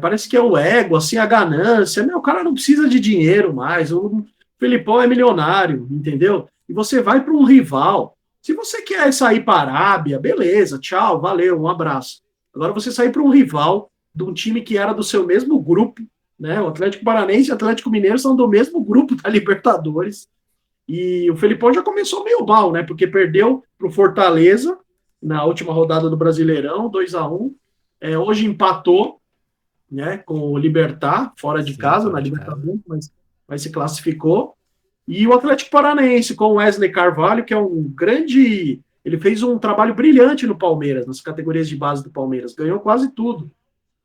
Speaker 3: parece que é o ego, assim, a ganância. Meu, o cara não precisa de dinheiro mais. O Felipão é milionário, entendeu? E você vai para um rival. Se você quer sair para a Arábia, beleza, tchau, valeu, um abraço. Agora você sair para um rival de um time que era do seu mesmo grupo, né? O Atlético Paranaense e o Atlético Mineiro são do mesmo grupo da Libertadores. E o Felipão já começou meio mal, né? Porque perdeu para o Fortaleza na última rodada do Brasileirão, 2-1. Hoje empatou, né, com o Libertad, fora de
Speaker 2: Sim,
Speaker 3: casa,
Speaker 2: fora
Speaker 3: na
Speaker 2: de casa.
Speaker 3: Libertadores, mas se classificou. E o Atlético Paranaense, com o Wesley Carvalho, que é um grande. Ele fez um trabalho brilhante no Palmeiras, nas categorias de base do Palmeiras, ganhou quase tudo.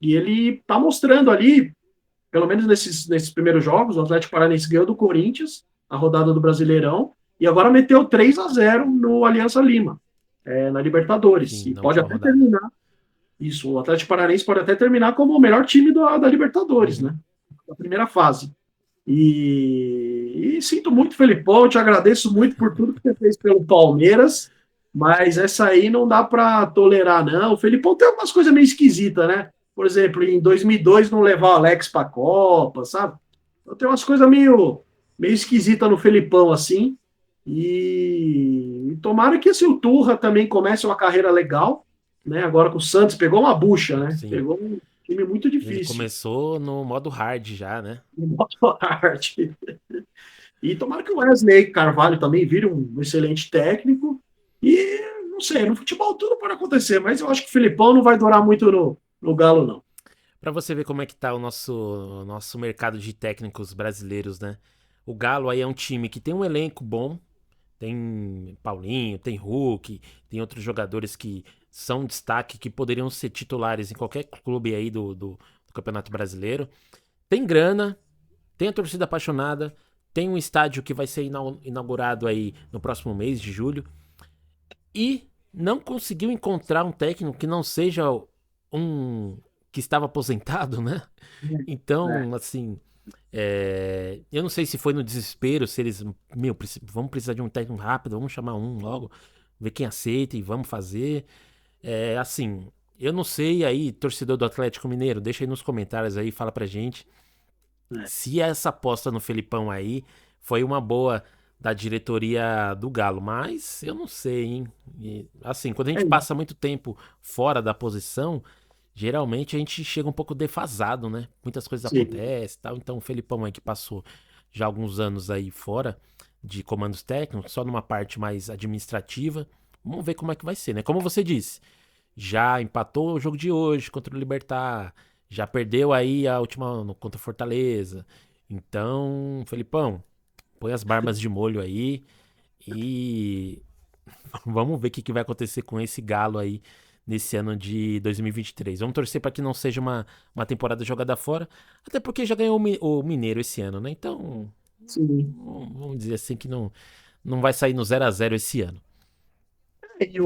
Speaker 3: E ele está mostrando ali, pelo menos nesses primeiros jogos, o Atlético Paranaense ganhou do Corinthians, a rodada do Brasileirão, e agora meteu 3-0 no Aliança Lima, na Libertadores.
Speaker 2: Sim,
Speaker 3: E
Speaker 2: na
Speaker 3: pode
Speaker 2: última
Speaker 3: até
Speaker 2: rodada.
Speaker 3: terminar. Isso, o Atlético Paranaense pode até terminar como o melhor time da Libertadores,
Speaker 2: Uhum.
Speaker 3: né? Da primeira fase. E sinto muito, Felipão, te agradeço muito por tudo que você fez pelo Palmeiras, mas essa aí não dá para tolerar, não. O Felipão tem algumas coisas meio esquisitas, né? Por exemplo, em 2002 não levar o Alex para a Copa, sabe? Então tem umas coisas meio esquisitas no Felipão, assim. E tomara que assim, o Turra também comece uma carreira legal, né? Agora com o Santos pegou uma bucha, né?
Speaker 2: Sim.
Speaker 3: Pegou um time muito
Speaker 2: Ele
Speaker 3: difícil,
Speaker 2: começou no modo hard já, né?
Speaker 3: no modo arte. E tomara que o Wesley Carvalho também vire um excelente técnico. E não sei, no futebol tudo pode acontecer, mas eu acho que o Filipão não vai durar muito no Galo, não.
Speaker 2: Pra você ver como é que tá o nosso mercado de técnicos brasileiros, né? O Galo aí é um time que tem um elenco bom, tem Paulinho, tem Hulk, tem outros jogadores que são destaque, que poderiam ser titulares em qualquer clube aí do Campeonato Brasileiro. Tem grana, tem a torcida apaixonada, tem um estádio que vai ser inaugurado aí no próximo mês de julho. E não conseguiu encontrar um técnico que não seja um que estava aposentado, né?
Speaker 3: É,
Speaker 2: Então, assim, eu não sei se foi no desespero, se eles, vamos precisar de um técnico rápido, vamos chamar um logo, ver quem aceita e vamos fazer. Assim, eu não sei aí, torcedor do Atlético Mineiro, deixa aí nos comentários aí, fala pra gente
Speaker 3: é.
Speaker 2: se essa aposta no Felipão aí foi uma boa da diretoria do Galo, mas eu não sei, hein? Assim, quando a
Speaker 3: É,
Speaker 2: gente passa muito tempo fora da posição, geralmente a gente chega um pouco defasado, né? Muitas coisas
Speaker 3: sim.
Speaker 2: acontecem e tal. Então o Felipão aí que passou já alguns anos aí fora de comandos técnicos, só numa parte mais administrativa. Vamos ver como é que vai ser, né? Como você disse, já empatou o jogo de hoje contra o Libertad, já perdeu aí a última contra o Fortaleza. Então, Felipão, põe as barbas de molho aí e vamos ver o que vai acontecer com esse Galo aí nesse ano de 2023. Vamos torcer para que não seja uma temporada jogada fora, até porque já ganhou o Mineiro esse ano, né? Então,
Speaker 3: Sim.
Speaker 2: vamos dizer assim que não vai sair no 0-0 esse ano.
Speaker 3: E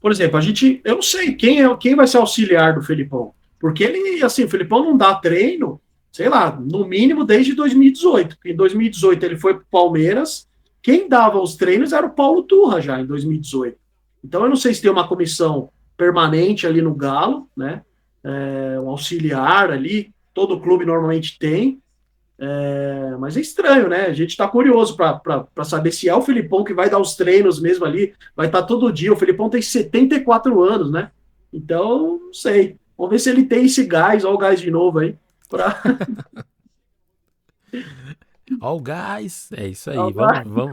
Speaker 3: por exemplo, eu não sei quem vai ser auxiliar do Felipão, porque ele, assim, o Felipão não dá treino, sei lá, no mínimo desde 2018. Em 2018 ele foi para o Palmeiras, quem dava os treinos era o Paulo Turra já em 2018. Então eu não sei se tem uma comissão permanente ali no Galo, né? Um auxiliar ali, todo clube normalmente tem. Mas é estranho, né? A gente está curioso para saber se é o Filipão que vai dar os treinos mesmo ali, vai estar todo dia. O Filipão tem 74 anos, né? Então, não sei. Vamos ver se ele tem esse gás, olha o gás de novo aí. Pra...
Speaker 2: Ó o gás, é isso aí.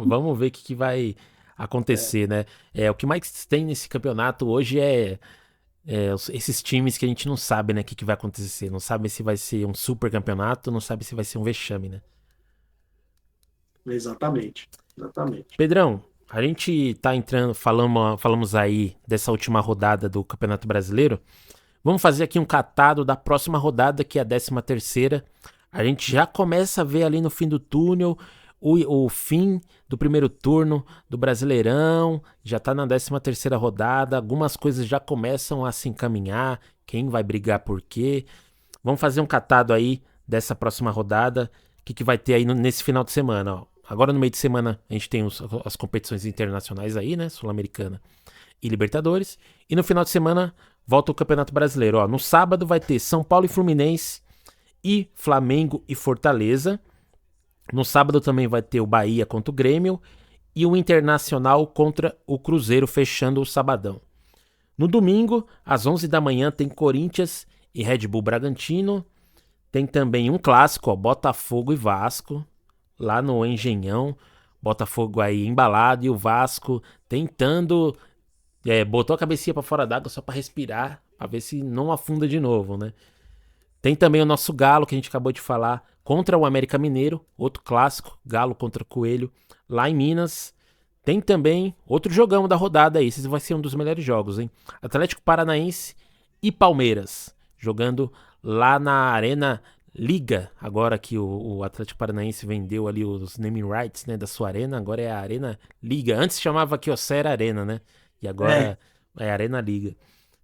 Speaker 2: Vamos ver o que vai acontecer, né? O que mais tem nesse campeonato hoje esses times que a gente não sabe, né, o que vai acontecer. Não sabe se vai ser um super campeonato, não sabe se vai ser um vexame, né?
Speaker 3: Exatamente, exatamente.
Speaker 2: Pedrão, a gente tá entrando, falamos aí dessa última rodada do Campeonato Brasileiro. Vamos fazer aqui um catado da próxima rodada, que é a 13ª. A gente já começa a ver ali no fim do túnel o fim do primeiro turno do Brasileirão. Já tá na 13ª rodada. Algumas coisas já começam a se encaminhar. quem vai brigar por quê. Vamos fazer um catado aí dessa próxima rodada, o que vai ter aí nesse final de semana, ó. Agora no meio de semana a gente tem as competições internacionais aí, né, Sul-Americana e Libertadores, e no final de semana volta o Campeonato Brasileiro, ó. No sábado vai ter São Paulo e Fluminense e Flamengo e Fortaleza. No sábado também vai ter o Bahia contra o Grêmio e o Internacional contra o Cruzeiro, fechando o sabadão. No domingo, às 11 da manhã, tem Corinthians e Red Bull Bragantino. Tem também um clássico, ó, Botafogo e Vasco, lá no Engenhão. Botafogo aí embalado e o Vasco tentando... botou a cabecinha pra fora d'água só pra respirar, pra ver se não afunda de novo, né? Tem também o nosso Galo, que a gente acabou de falar, contra o América Mineiro, outro clássico, Galo contra Coelho, lá em Minas. Tem também outro jogão da rodada aí, esse vai ser um dos melhores jogos, hein? Atlético Paranaense e Palmeiras, jogando lá na Arena Liga, agora que o Atlético Paranaense vendeu ali os naming rights, né, da sua arena, agora é a Arena Liga. Antes chamava Kyocera Arena, né? E agora é Arena Liga.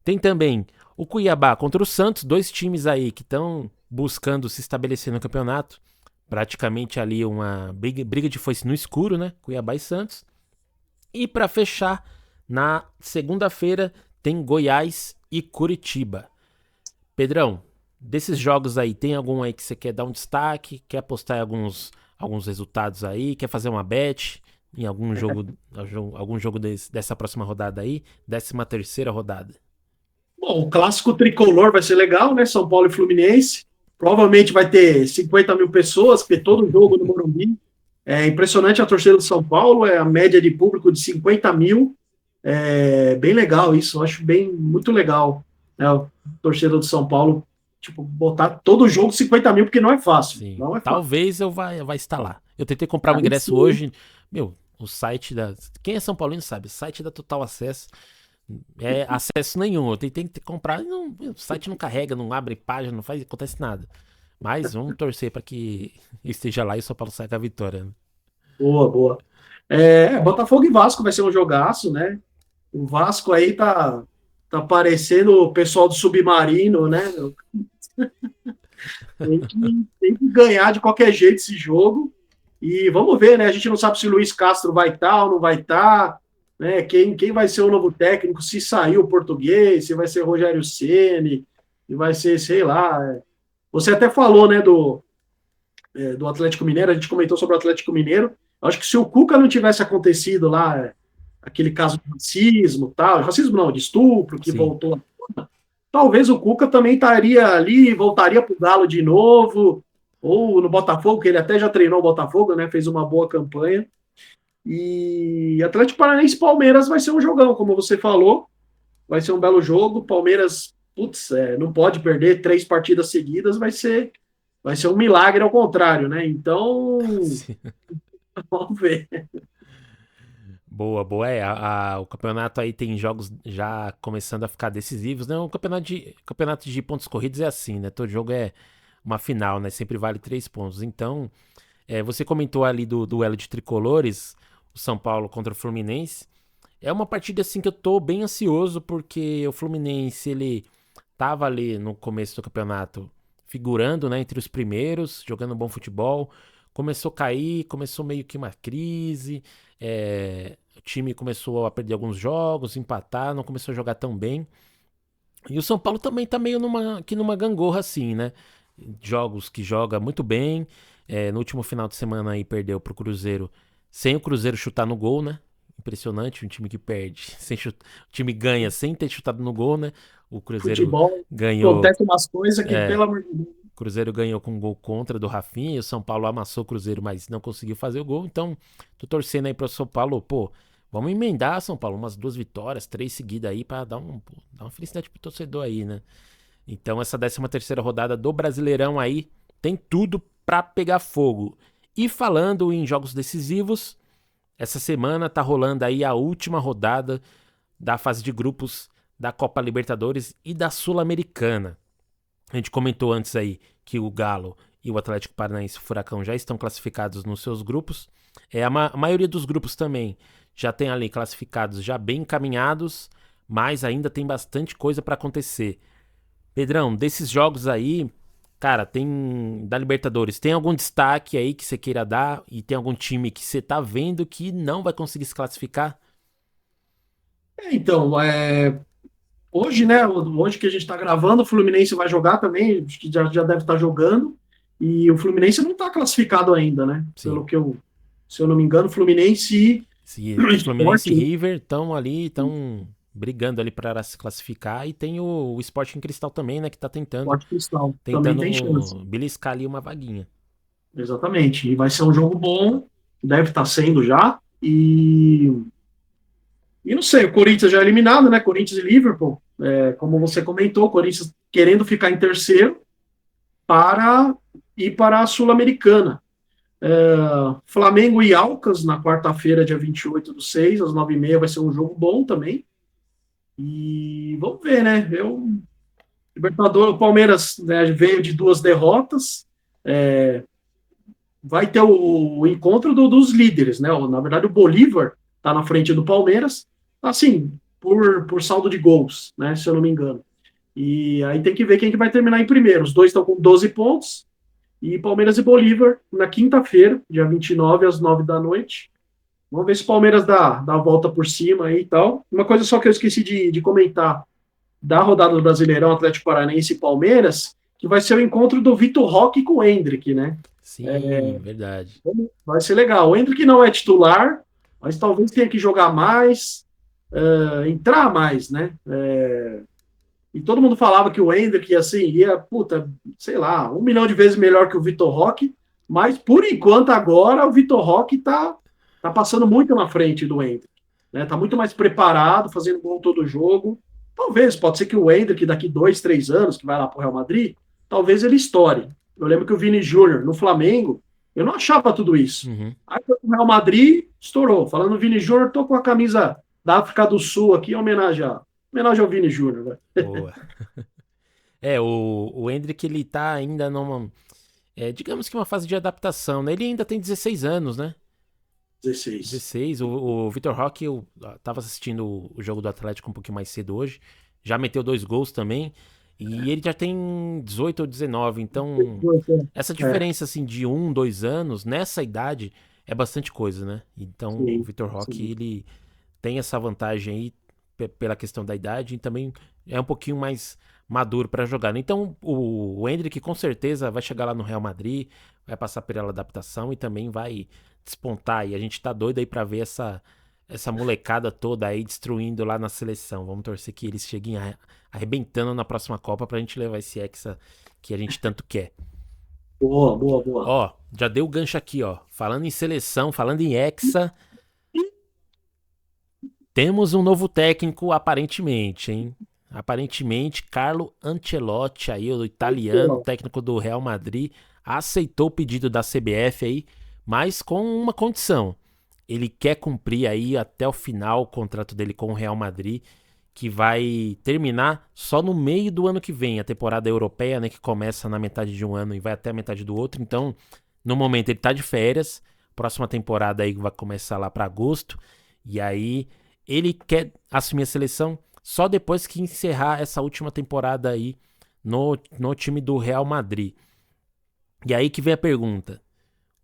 Speaker 2: Tem também o Cuiabá contra o Santos, dois times aí que estão buscando se estabelecer no campeonato. Praticamente ali uma briga de foice no escuro, né? Cuiabá e Santos. E para fechar, na segunda-feira tem Goiás e Curitiba. Pedrão, desses jogos aí, tem algum aí que você quer dar um destaque? Quer apostar em alguns resultados aí? Quer fazer uma bet em algum jogo dessa próxima rodada aí? 13ª rodada.
Speaker 3: Bom, o clássico tricolor vai ser legal, né? São Paulo e Fluminense. Provavelmente vai ter 50 mil pessoas, porque todo jogo no Morumbi. É impressionante a torcida do São Paulo, é a média de público de 50 mil. É bem legal isso, eu acho muito legal, né? A torcida do São Paulo, tipo, botar todo jogo 50 mil, porque não é fácil.
Speaker 2: Sim.
Speaker 3: Não é fácil.
Speaker 2: Talvez eu vai estar lá. Eu tentei comprar um ingresso
Speaker 3: sim.
Speaker 2: hoje. Meu, o site da... Quem é São Paulino sabe, o site da Total Acesso é acesso nenhum. Eu tentei comprar e o site não carrega, não abre página, não acontece nada. Mas vamos torcer para que esteja lá e o São Paulo saia com a vitória, né?
Speaker 3: Boa, boa. Botafogo e Vasco vai ser um jogaço, né? O Vasco aí tá parecendo o pessoal do Submarino, né? Tem que ganhar de qualquer jeito esse jogo. E vamos ver, né? A gente não sabe se o Luiz Castro vai estar ou não vai estar, né? Quem vai ser o novo técnico, se sair o português, se vai ser Rogério Ceni, se vai ser, sei lá. Você até falou, né, do Atlético Mineiro, a gente comentou sobre o Atlético Mineiro. Acho que se o Cuca não tivesse acontecido lá, aquele caso de racismo, tal, racismo não, de estupro, que
Speaker 2: Sim.
Speaker 3: voltou, talvez o Cuca também estaria ali, voltaria para o Galo de novo, ou no Botafogo, que ele até já treinou o Botafogo, né? Fez uma boa campanha. E Atlético Paranaense e Palmeiras vai ser um jogão, como você falou. Vai ser um belo jogo. Palmeiras, não pode perder 3 partidas seguidas, vai ser um milagre ao contrário, né? Então, vamos ver.
Speaker 2: Boa, boa. O campeonato aí tem jogos já começando a ficar decisivos, né? O campeonato de pontos corridos é assim, né? Todo jogo é uma final, né? Sempre vale 3 pontos. Então, você comentou ali do duelo de tricolores, o São Paulo contra o Fluminense. É uma partida assim que eu tô bem ansioso, porque o Fluminense, ele tava ali no começo do campeonato figurando, né, entre os primeiros, jogando bom futebol. Começou a cair, começou meio que uma crise. O time começou a perder alguns jogos, empatar, não começou a jogar tão bem. E o São Paulo também tá meio numa gangorra assim, né? Jogos que joga muito bem. No último final de semana aí perdeu pro Cruzeiro, sem o Cruzeiro chutar no gol, né? Impressionante, um time que perde, o time ganha sem ter chutado no gol, né? O Cruzeiro
Speaker 3: Futebol,
Speaker 2: ganhou.
Speaker 3: acontece umas coisas que, pelo amor de Deus.
Speaker 2: O Cruzeiro ganhou com um gol contra do Rafinha, e o São Paulo amassou o Cruzeiro, mas não conseguiu fazer o gol. Então, tô torcendo aí pro São Paulo, vamos emendar, São Paulo, umas 2 vitórias, 3 seguidas aí, pra dar uma felicidade pro torcedor aí, né? Então, essa 13ª rodada do Brasileirão aí tem tudo pra pegar fogo. E falando em jogos decisivos, essa semana tá rolando aí a última rodada da fase de grupos da Copa Libertadores e da Sul-Americana. A gente comentou antes aí que o Galo e o Atlético Paranaense e o Furacão já estão classificados nos seus grupos. A maioria dos grupos também já tem ali classificados já bem encaminhados, mas ainda tem bastante coisa para acontecer. Pedrão, desses jogos aí, cara, tem da Libertadores, tem algum destaque aí que você queira dar e tem algum time que você tá vendo que não vai conseguir se classificar?
Speaker 3: Então, hoje, né? Hoje que a gente está gravando, o Fluminense vai jogar também, acho que já deve estar jogando. E o Fluminense não está classificado ainda, né?
Speaker 2: Sim.
Speaker 3: Pelo que se eu não me engano, Fluminense
Speaker 2: Se
Speaker 3: e
Speaker 2: Fluminense e
Speaker 3: Sport, né?
Speaker 2: River estão ali, estão brigando ali para se classificar e tem o Sporting Cristal também, né, que tá tentando
Speaker 3: Sport Cristal também tem chance.
Speaker 2: tentando beliscar ali uma vaguinha.
Speaker 3: Exatamente. E vai ser um jogo bom, deve estar sendo já. E não sei, o Corinthians já é eliminado, né? Corinthians e Liverpool. Como você comentou, o Corinthians querendo ficar em terceiro para ir para a Sul-Americana. Flamengo e Alcas na quarta-feira, dia 28/6, às 9h30, vai ser um jogo bom também. E vamos ver, né? Libertador, o Palmeiras, né, veio de 2 derrotas. Vai ter o encontro dos líderes, né? Na verdade, o Bolívar está na frente do Palmeiras, assim, por saldo de gols, né? Se eu não me engano. E aí tem que ver quem que vai terminar em primeiro. Os dois estão com 12 pontos. E Palmeiras e Bolívar, na quinta-feira, dia 29, às 9 da noite. Vamos ver se o Palmeiras dá a volta por cima aí e tal. Uma coisa só que eu esqueci de comentar da rodada do Brasileirão, Atlético Paranaense e Palmeiras, que vai ser o encontro do Vitor Roque com o Endrick, né?
Speaker 2: Sim, verdade.
Speaker 3: Vai ser legal. O Endrick não é titular, mas talvez tenha que jogar mais, entrar mais, né? E todo mundo falava que o Endrick, assim, ia, puta, sei lá, 1 milhão de vezes melhor que o Vitor Roque, mas por enquanto agora o Vitor Roque tá passando muito na frente do Endrick, né? Tá muito mais preparado, fazendo gol todo jogo. Talvez, pode ser que o Endrick daqui 2, 3 anos, que vai lá pro Real Madrid, talvez ele estoure. Eu lembro que o Vini Júnior no Flamengo, eu não achava tudo isso.
Speaker 2: Uhum.
Speaker 3: Aí foi pro Real Madrid, estourou. Falando no Vini Júnior, tô com a camisa da África do Sul aqui, em homenagem ao Vini Júnior, velho.
Speaker 2: Boa. O Endrick, ele tá ainda numa, digamos que uma fase de adaptação, né? Ele ainda tem 16 anos, né?
Speaker 3: 16.
Speaker 2: 16. O Vitor Roque, eu tava assistindo o jogo do Atlético um pouquinho mais cedo hoje. Já meteu 2 gols também. E ele já tem 18 ou 19. Então, essa
Speaker 3: É,
Speaker 2: diferença assim de 1, 2 anos, nessa idade, é bastante coisa, né? Então, o
Speaker 3: sim,
Speaker 2: Vitor Roque,
Speaker 3: sim.
Speaker 2: ele tem essa vantagem aí pela questão da idade e também é um pouquinho mais maduro para jogar, né? Então, o Endrick com certeza vai chegar lá no Real Madrid, vai passar pela adaptação e também vai despontar. E a gente tá doido aí pra ver essa molecada toda aí destruindo lá na seleção. Vamos torcer que eles cheguem arrebentando na próxima Copa pra gente levar esse Hexa que a gente tanto quer.
Speaker 3: Boa, boa, boa.
Speaker 2: Ó, já deu o gancho aqui, ó. Falando em seleção, falando em Hexa, temos um novo técnico aparentemente, hein? Aparentemente, Carlo Ancelotti, aí, o italiano, técnico do Real Madrid, aceitou o pedido da CBF aí, mas com uma condição. Ele quer cumprir aí até o final o contrato dele com o Real Madrid, que vai terminar só no meio do ano que vem, a temporada europeia, né, que começa na metade de um ano e vai até a metade do outro. Então, no momento ele tá de férias, próxima temporada aí vai começar lá para agosto, e aí ele quer assumir a seleção só depois que encerrar essa última temporada aí no time do Real Madrid. E aí que vem a pergunta.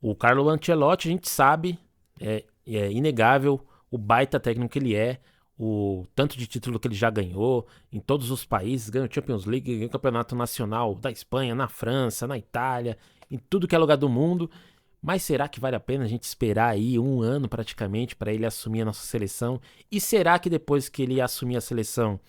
Speaker 2: O Carlo Ancelotti, a gente sabe, é inegável o baita técnico que ele é, o tanto de título que ele já ganhou em todos os países, ganhou Champions League, ganhou Campeonato Nacional da Espanha, na França, na Itália, em tudo que é lugar do mundo. Mas será que vale a pena a gente esperar aí 1 ano praticamente para ele assumir a nossa seleção? E será que depois que ele assumir a seleção,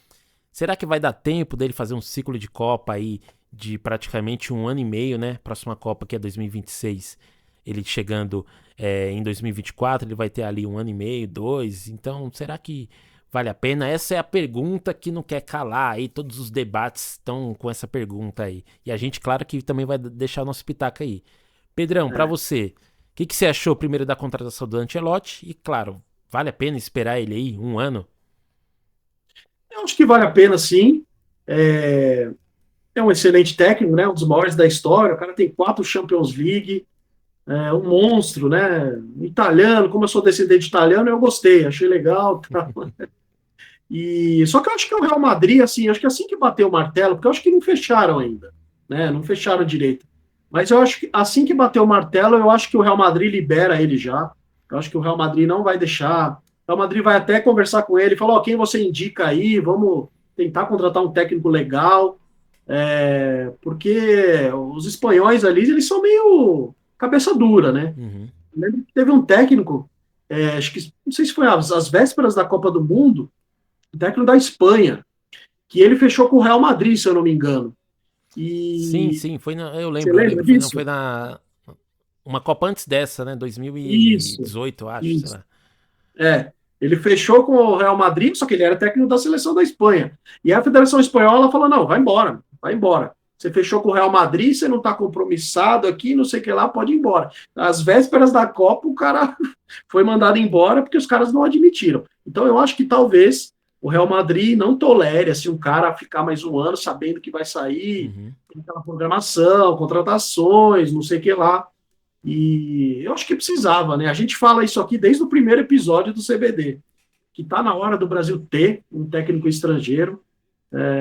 Speaker 2: será que vai dar tempo dele fazer um ciclo de Copa aí de praticamente 1 ano e meio, né? Próxima Copa que é 2026, ele chegando em 2024, ele vai ter ali 1 ano e meio, 2. Então, será que vale a pena? Essa é a pergunta que não quer calar aí. Todos os debates estão com essa pergunta aí. E a gente, claro que também vai deixar o nosso pitaco aí. Pedrão, pra
Speaker 3: É.
Speaker 2: você, o que você achou primeiro da contratação do Ancelotti? E claro, vale a pena esperar ele aí 1 ano?
Speaker 3: Eu acho que vale a pena, sim. É um excelente técnico, né? Um dos maiores da história. O cara tem 4 Champions League, um monstro, né? Italiano, como eu sou descendente de italiano, eu gostei, achei legal. Tá? E só que eu acho que o Real Madrid, assim, acho que assim que bater o martelo, porque eu acho que não fecharam ainda, né? Não fecharam direito. Mas eu acho que assim que bater o martelo, eu acho que o Real Madrid libera ele já. Eu acho que o Real Madrid não vai deixar. O Real Madrid vai até conversar com ele, falou: ó, quem você indica aí? Vamos tentar contratar um técnico legal. Porque os espanhóis ali, eles são meio cabeça dura, né?
Speaker 2: Uhum.
Speaker 3: Eu lembro que teve um técnico, acho que não sei se foi às vésperas da Copa do Mundo, o técnico da Espanha, que ele fechou com o Real Madrid, se eu não me engano.
Speaker 2: Sim,
Speaker 3: E
Speaker 2: sim, eu
Speaker 3: você
Speaker 2: lembro,
Speaker 3: lembra
Speaker 2: foi, não, foi
Speaker 3: disso?
Speaker 2: na uma Copa antes dessa, né?
Speaker 3: Isso,
Speaker 2: 2018, eu acho, sei
Speaker 3: isso.
Speaker 2: lá.
Speaker 3: Ele fechou com o Real Madrid, só que ele era técnico da seleção da Espanha. E a Federação Espanhola falou: não, vai embora, vai embora. Você fechou com o Real Madrid, você não está compromissado aqui, não sei o que lá, pode ir embora. Às vésperas da Copa, o cara foi mandado embora porque os caras não admitiram. Então, eu acho que talvez o Real Madrid não tolere assim, um cara ficar mais um ano sabendo que vai sair,
Speaker 2: Uhum.
Speaker 3: tem aquela programação, contratações, não sei o que lá. E eu acho que precisava, né? A gente fala isso aqui desde o primeiro episódio do CBD, que está na hora do Brasil ter um técnico estrangeiro.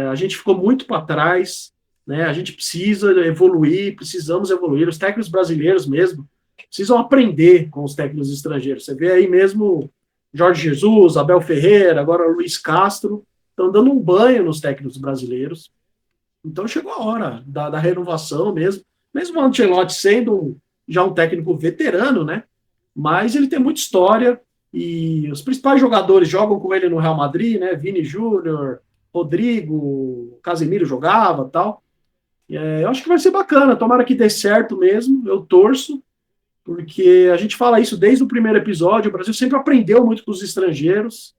Speaker 3: A gente ficou muito para trás, né? A gente precisa evoluir, precisamos evoluir. Os técnicos brasileiros mesmo precisam aprender com os técnicos estrangeiros. Você vê aí mesmo Jorge Jesus, Abel Ferreira, agora Luiz Castro, estão dando um banho nos técnicos brasileiros. Então chegou a hora da renovação mesmo. Mesmo o Ancelotti sendo já um técnico veterano, né? Mas ele tem muita história e os principais jogadores jogam com ele no Real Madrid, né? Vini Júnior, Rodrigo, Casemiro jogava, tal. Eu acho que vai ser bacana. Tomara que dê certo mesmo. Eu torço, porque a gente fala isso desde o primeiro episódio. O Brasil sempre aprendeu muito com os estrangeiros.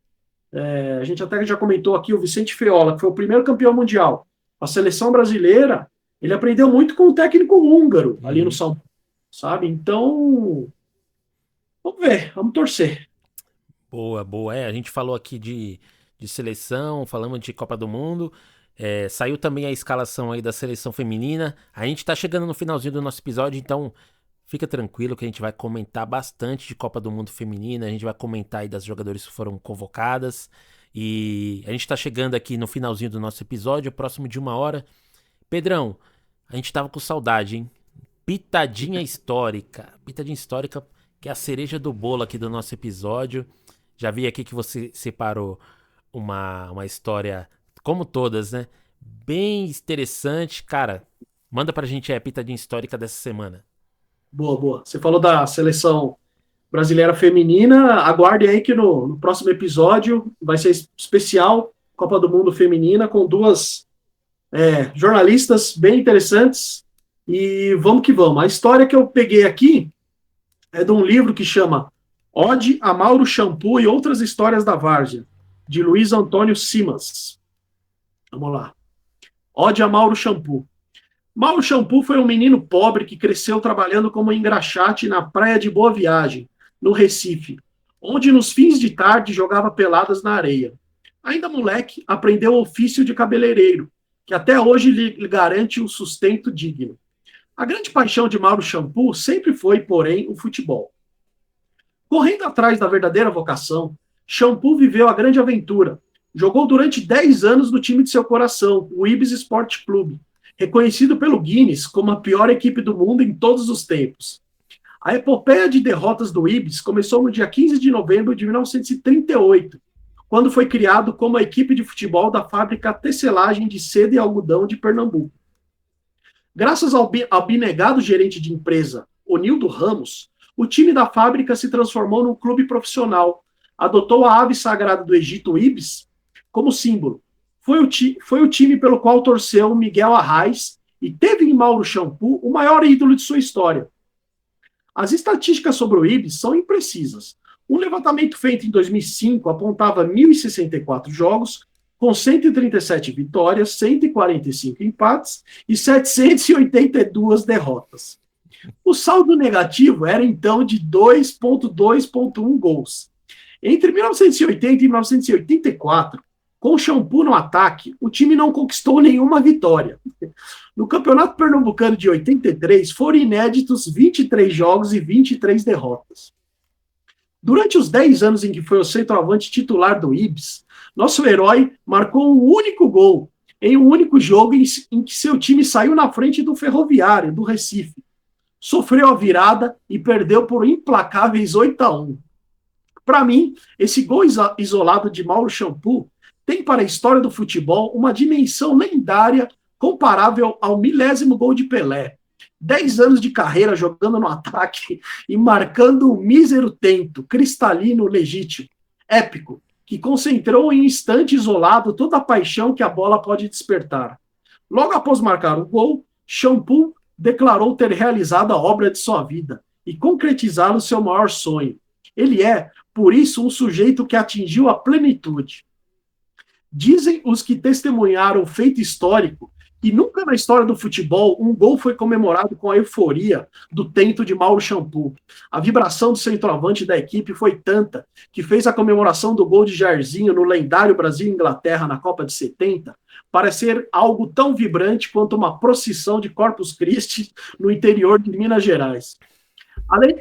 Speaker 3: A gente até já comentou aqui o Vicente Feola, que foi o primeiro campeão mundial. A seleção brasileira, ele aprendeu muito com o técnico húngaro ali no
Speaker 2: Uhum.
Speaker 3: São Paulo, sabe? Então, vamos ver, vamos torcer.
Speaker 2: Boa, boa. A gente falou aqui de seleção, falamos de Copa do Mundo. Saiu também a escalação aí da seleção feminina. A gente tá chegando no finalzinho do nosso episódio, então fica tranquilo que a gente vai comentar bastante de Copa do Mundo feminina. A gente vai comentar aí das jogadoras que foram convocadas. E a gente tá chegando aqui no finalzinho do nosso episódio, próximo de 1 hora. Pedrão, a gente tava com saudade, hein? Pitadinha histórica. Pitadinha histórica, que é a cereja do bolo aqui do nosso episódio. Já vi aqui que você separou uma história, como todas, né? Bem interessante. Cara, manda pra gente a pitadinha histórica dessa semana.
Speaker 3: Boa, boa. Você falou da seleção brasileira feminina. Aguarde aí que no próximo episódio vai ser especial Copa do Mundo Feminina com duas jornalistas bem interessantes. E vamos que vamos. A história que eu peguei aqui é de um livro que chama Ode a Mauro Shampoo e Outras Histórias da Várzea, de Luiz Antônio Simas. Vamos lá. Ode a Mauro Shampoo. Mauro Shampoo foi um menino pobre que cresceu trabalhando como engraxate na praia de Boa Viagem, no Recife, onde nos fins de tarde jogava peladas na areia. Ainda moleque, aprendeu o ofício de cabeleireiro, que até hoje lhe garante um sustento digno. A grande paixão de Mauro Shampoo sempre foi, porém, o futebol. Correndo atrás da verdadeira vocação, Shampoo viveu a grande aventura. Jogou durante 10 anos no time de seu coração, o Ibis Sport Clube, reconhecido pelo Guinness como a pior equipe do mundo em todos os tempos. A epopeia de derrotas do Ibis começou no dia 15 de novembro de 1938, quando foi criado como a equipe de futebol da fábrica Tecelagem de Seda e Algodão de Pernambuco. Graças ao abnegado gerente de empresa, Onildo Ramos, o time da fábrica se transformou num clube profissional, adotou a ave sagrada do Egito, o Ibis, como símbolo. Foi o time pelo qual torceu Miguel Arraes e teve em Mauro Shampoo o maior ídolo de sua história. As estatísticas sobre o Ibis são imprecisas. Um levantamento feito em 2005 apontava 1.064 jogos, com 137 vitórias, 145 empates e 782 derrotas. O saldo negativo era então de 2,2,1 gols. Entre 1980 e 1984, com o Shampoo no ataque, o time não conquistou nenhuma vitória. No Campeonato Pernambucano de 83, foram inéditos 23 jogos e 23 derrotas. Durante os 10 anos em que foi o centroavante titular do Ibis, Nosso herói marcou um único gol em um único jogo em que seu time saiu na frente do Ferroviário, do Recife. Sofreu a virada e perdeu por implacáveis 8-1. Para mim, esse gol isolado de Mauro Shampoo tem para a história do futebol uma dimensão lendária comparável ao 1000º gol de Pelé. 10 anos de carreira jogando no ataque e marcando um mísero tento, cristalino, legítimo, épico, que concentrou em instante isolado toda a paixão que a bola pode despertar. Logo após marcar o gol, Shampoo declarou ter realizado a obra de sua vida e concretizado seu maior sonho. Ele é, por isso, um sujeito que atingiu a plenitude. Dizem os que testemunharam o feito histórico que nunca na história do futebol um gol foi comemorado com a euforia do tento de Mauro Shampoo. A vibração do centroavante da equipe foi tanta que fez a comemoração do gol de Jairzinho no lendário Brasil e Inglaterra na Copa de 70 parecer algo tão vibrante quanto uma procissão de Corpus Christi no interior de Minas Gerais. Além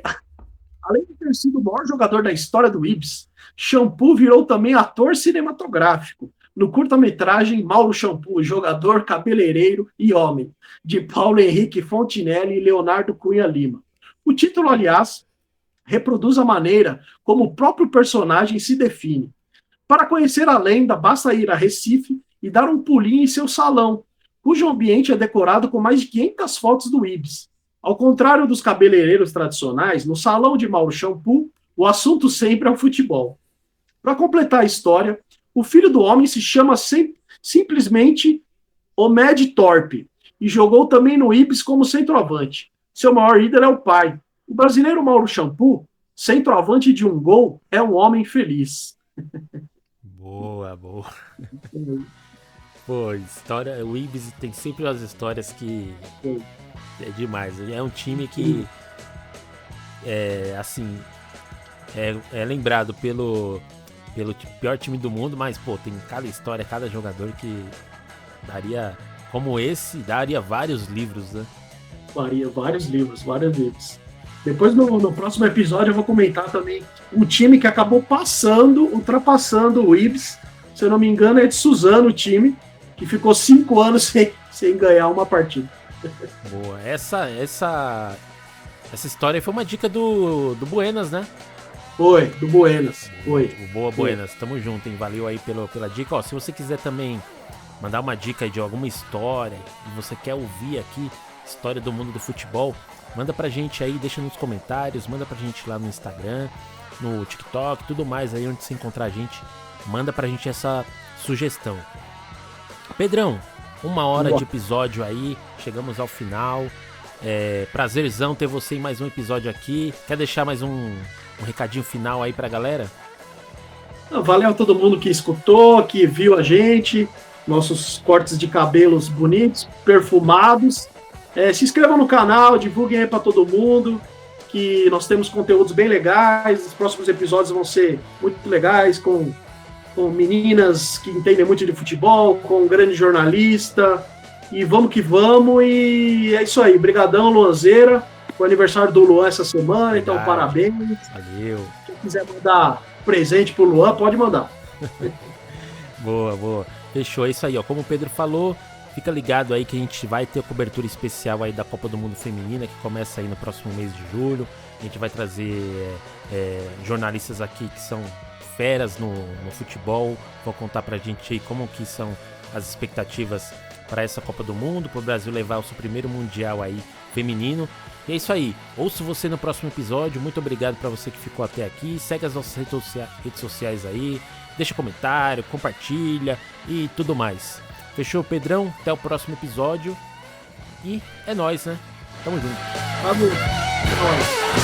Speaker 3: de ter sido o maior jogador da história do Ibis, Shampoo virou também ator cinematográfico no curta-metragem Mauro Shampoo, jogador, cabeleireiro e homem, de Paulo Henrique Fontinelli e Leonardo Cunha Lima. O título, aliás, reproduz a maneira como o próprio personagem se define. Para conhecer a lenda, basta ir a Recife e dar um pulinho em seu salão, cujo ambiente é decorado com mais de 500 fotos do Ibis. Ao contrário dos cabeleireiros tradicionais, no salão de Mauro Shampoo, o assunto sempre é o futebol. Para completar a história, o filho do homem se chama simplesmente Omed Torpe e jogou também no Ibis como centroavante. Seu maior ídolo é o pai. O brasileiro Mauro Shampoo, centroavante de um gol, é um homem feliz.
Speaker 2: Boa. Pô, história, o Ibis tem sempre umas histórias que é demais. É um time que é lembrado pelo pior time do mundo, mas, pô, tem cada história, cada jogador que daria, como esse, daria vários livros, né?
Speaker 3: Daria vários livros. Depois, no próximo episódio, eu vou comentar também um time que acabou ultrapassando o Ibis. Se eu não me engano, é de Suzano o time, que ficou 5 anos sem ganhar uma partida.
Speaker 2: Boa. Essa história foi uma dica do Buenas, né?
Speaker 3: Foi, do Buenas. Foi.
Speaker 2: Boa, Buenas. Tamo junto, hein? Valeu aí pela dica. Ó, se você quiser também mandar uma dica aí de alguma história e você quer ouvir aqui, história do mundo do futebol, manda pra gente aí, deixa nos comentários, manda pra gente lá no Instagram, no TikTok, tudo mais aí onde você encontrar a gente, manda pra gente essa sugestão. Pedrão, 1 hora de episódio aí, chegamos ao final. Prazerzão ter você em mais um episódio aqui. Quer deixar mais um recadinho final aí pra galera?
Speaker 3: Valeu a todo mundo que escutou, que viu a gente, nossos cortes de cabelos bonitos, perfumados. Se inscrevam no canal, divulguem aí pra todo mundo, que nós temos conteúdos bem legais. Os próximos episódios vão ser muito legais, com meninas que entendem muito de futebol, com um grande jornalista. E vamos que vamos, e é isso aí. Brigadão, Luanzeira. Foi aniversário do Luan essa semana, então parabéns.
Speaker 2: Valeu.
Speaker 3: Quem quiser mandar presente pro Luan, pode mandar.
Speaker 2: Boa. Fechou, é isso aí, ó. Como o Pedro falou, fica ligado aí que a gente vai ter a cobertura especial aí da Copa do Mundo Feminina, que começa aí no próximo mês de julho. A gente vai trazer jornalistas aqui que são feras no futebol, vão contar pra gente aí como que são as expectativas para essa Copa do Mundo, para o Brasil levar o seu primeiro Mundial aí feminino. E é isso aí, ouço você no próximo episódio. Muito obrigado para você que ficou até aqui. Segue as nossas redes sociais aí, deixa comentário, compartilha e tudo mais. Fechou, Pedrão? Até o próximo episódio. E é nóis, né? Tamo junto.
Speaker 3: Vamos.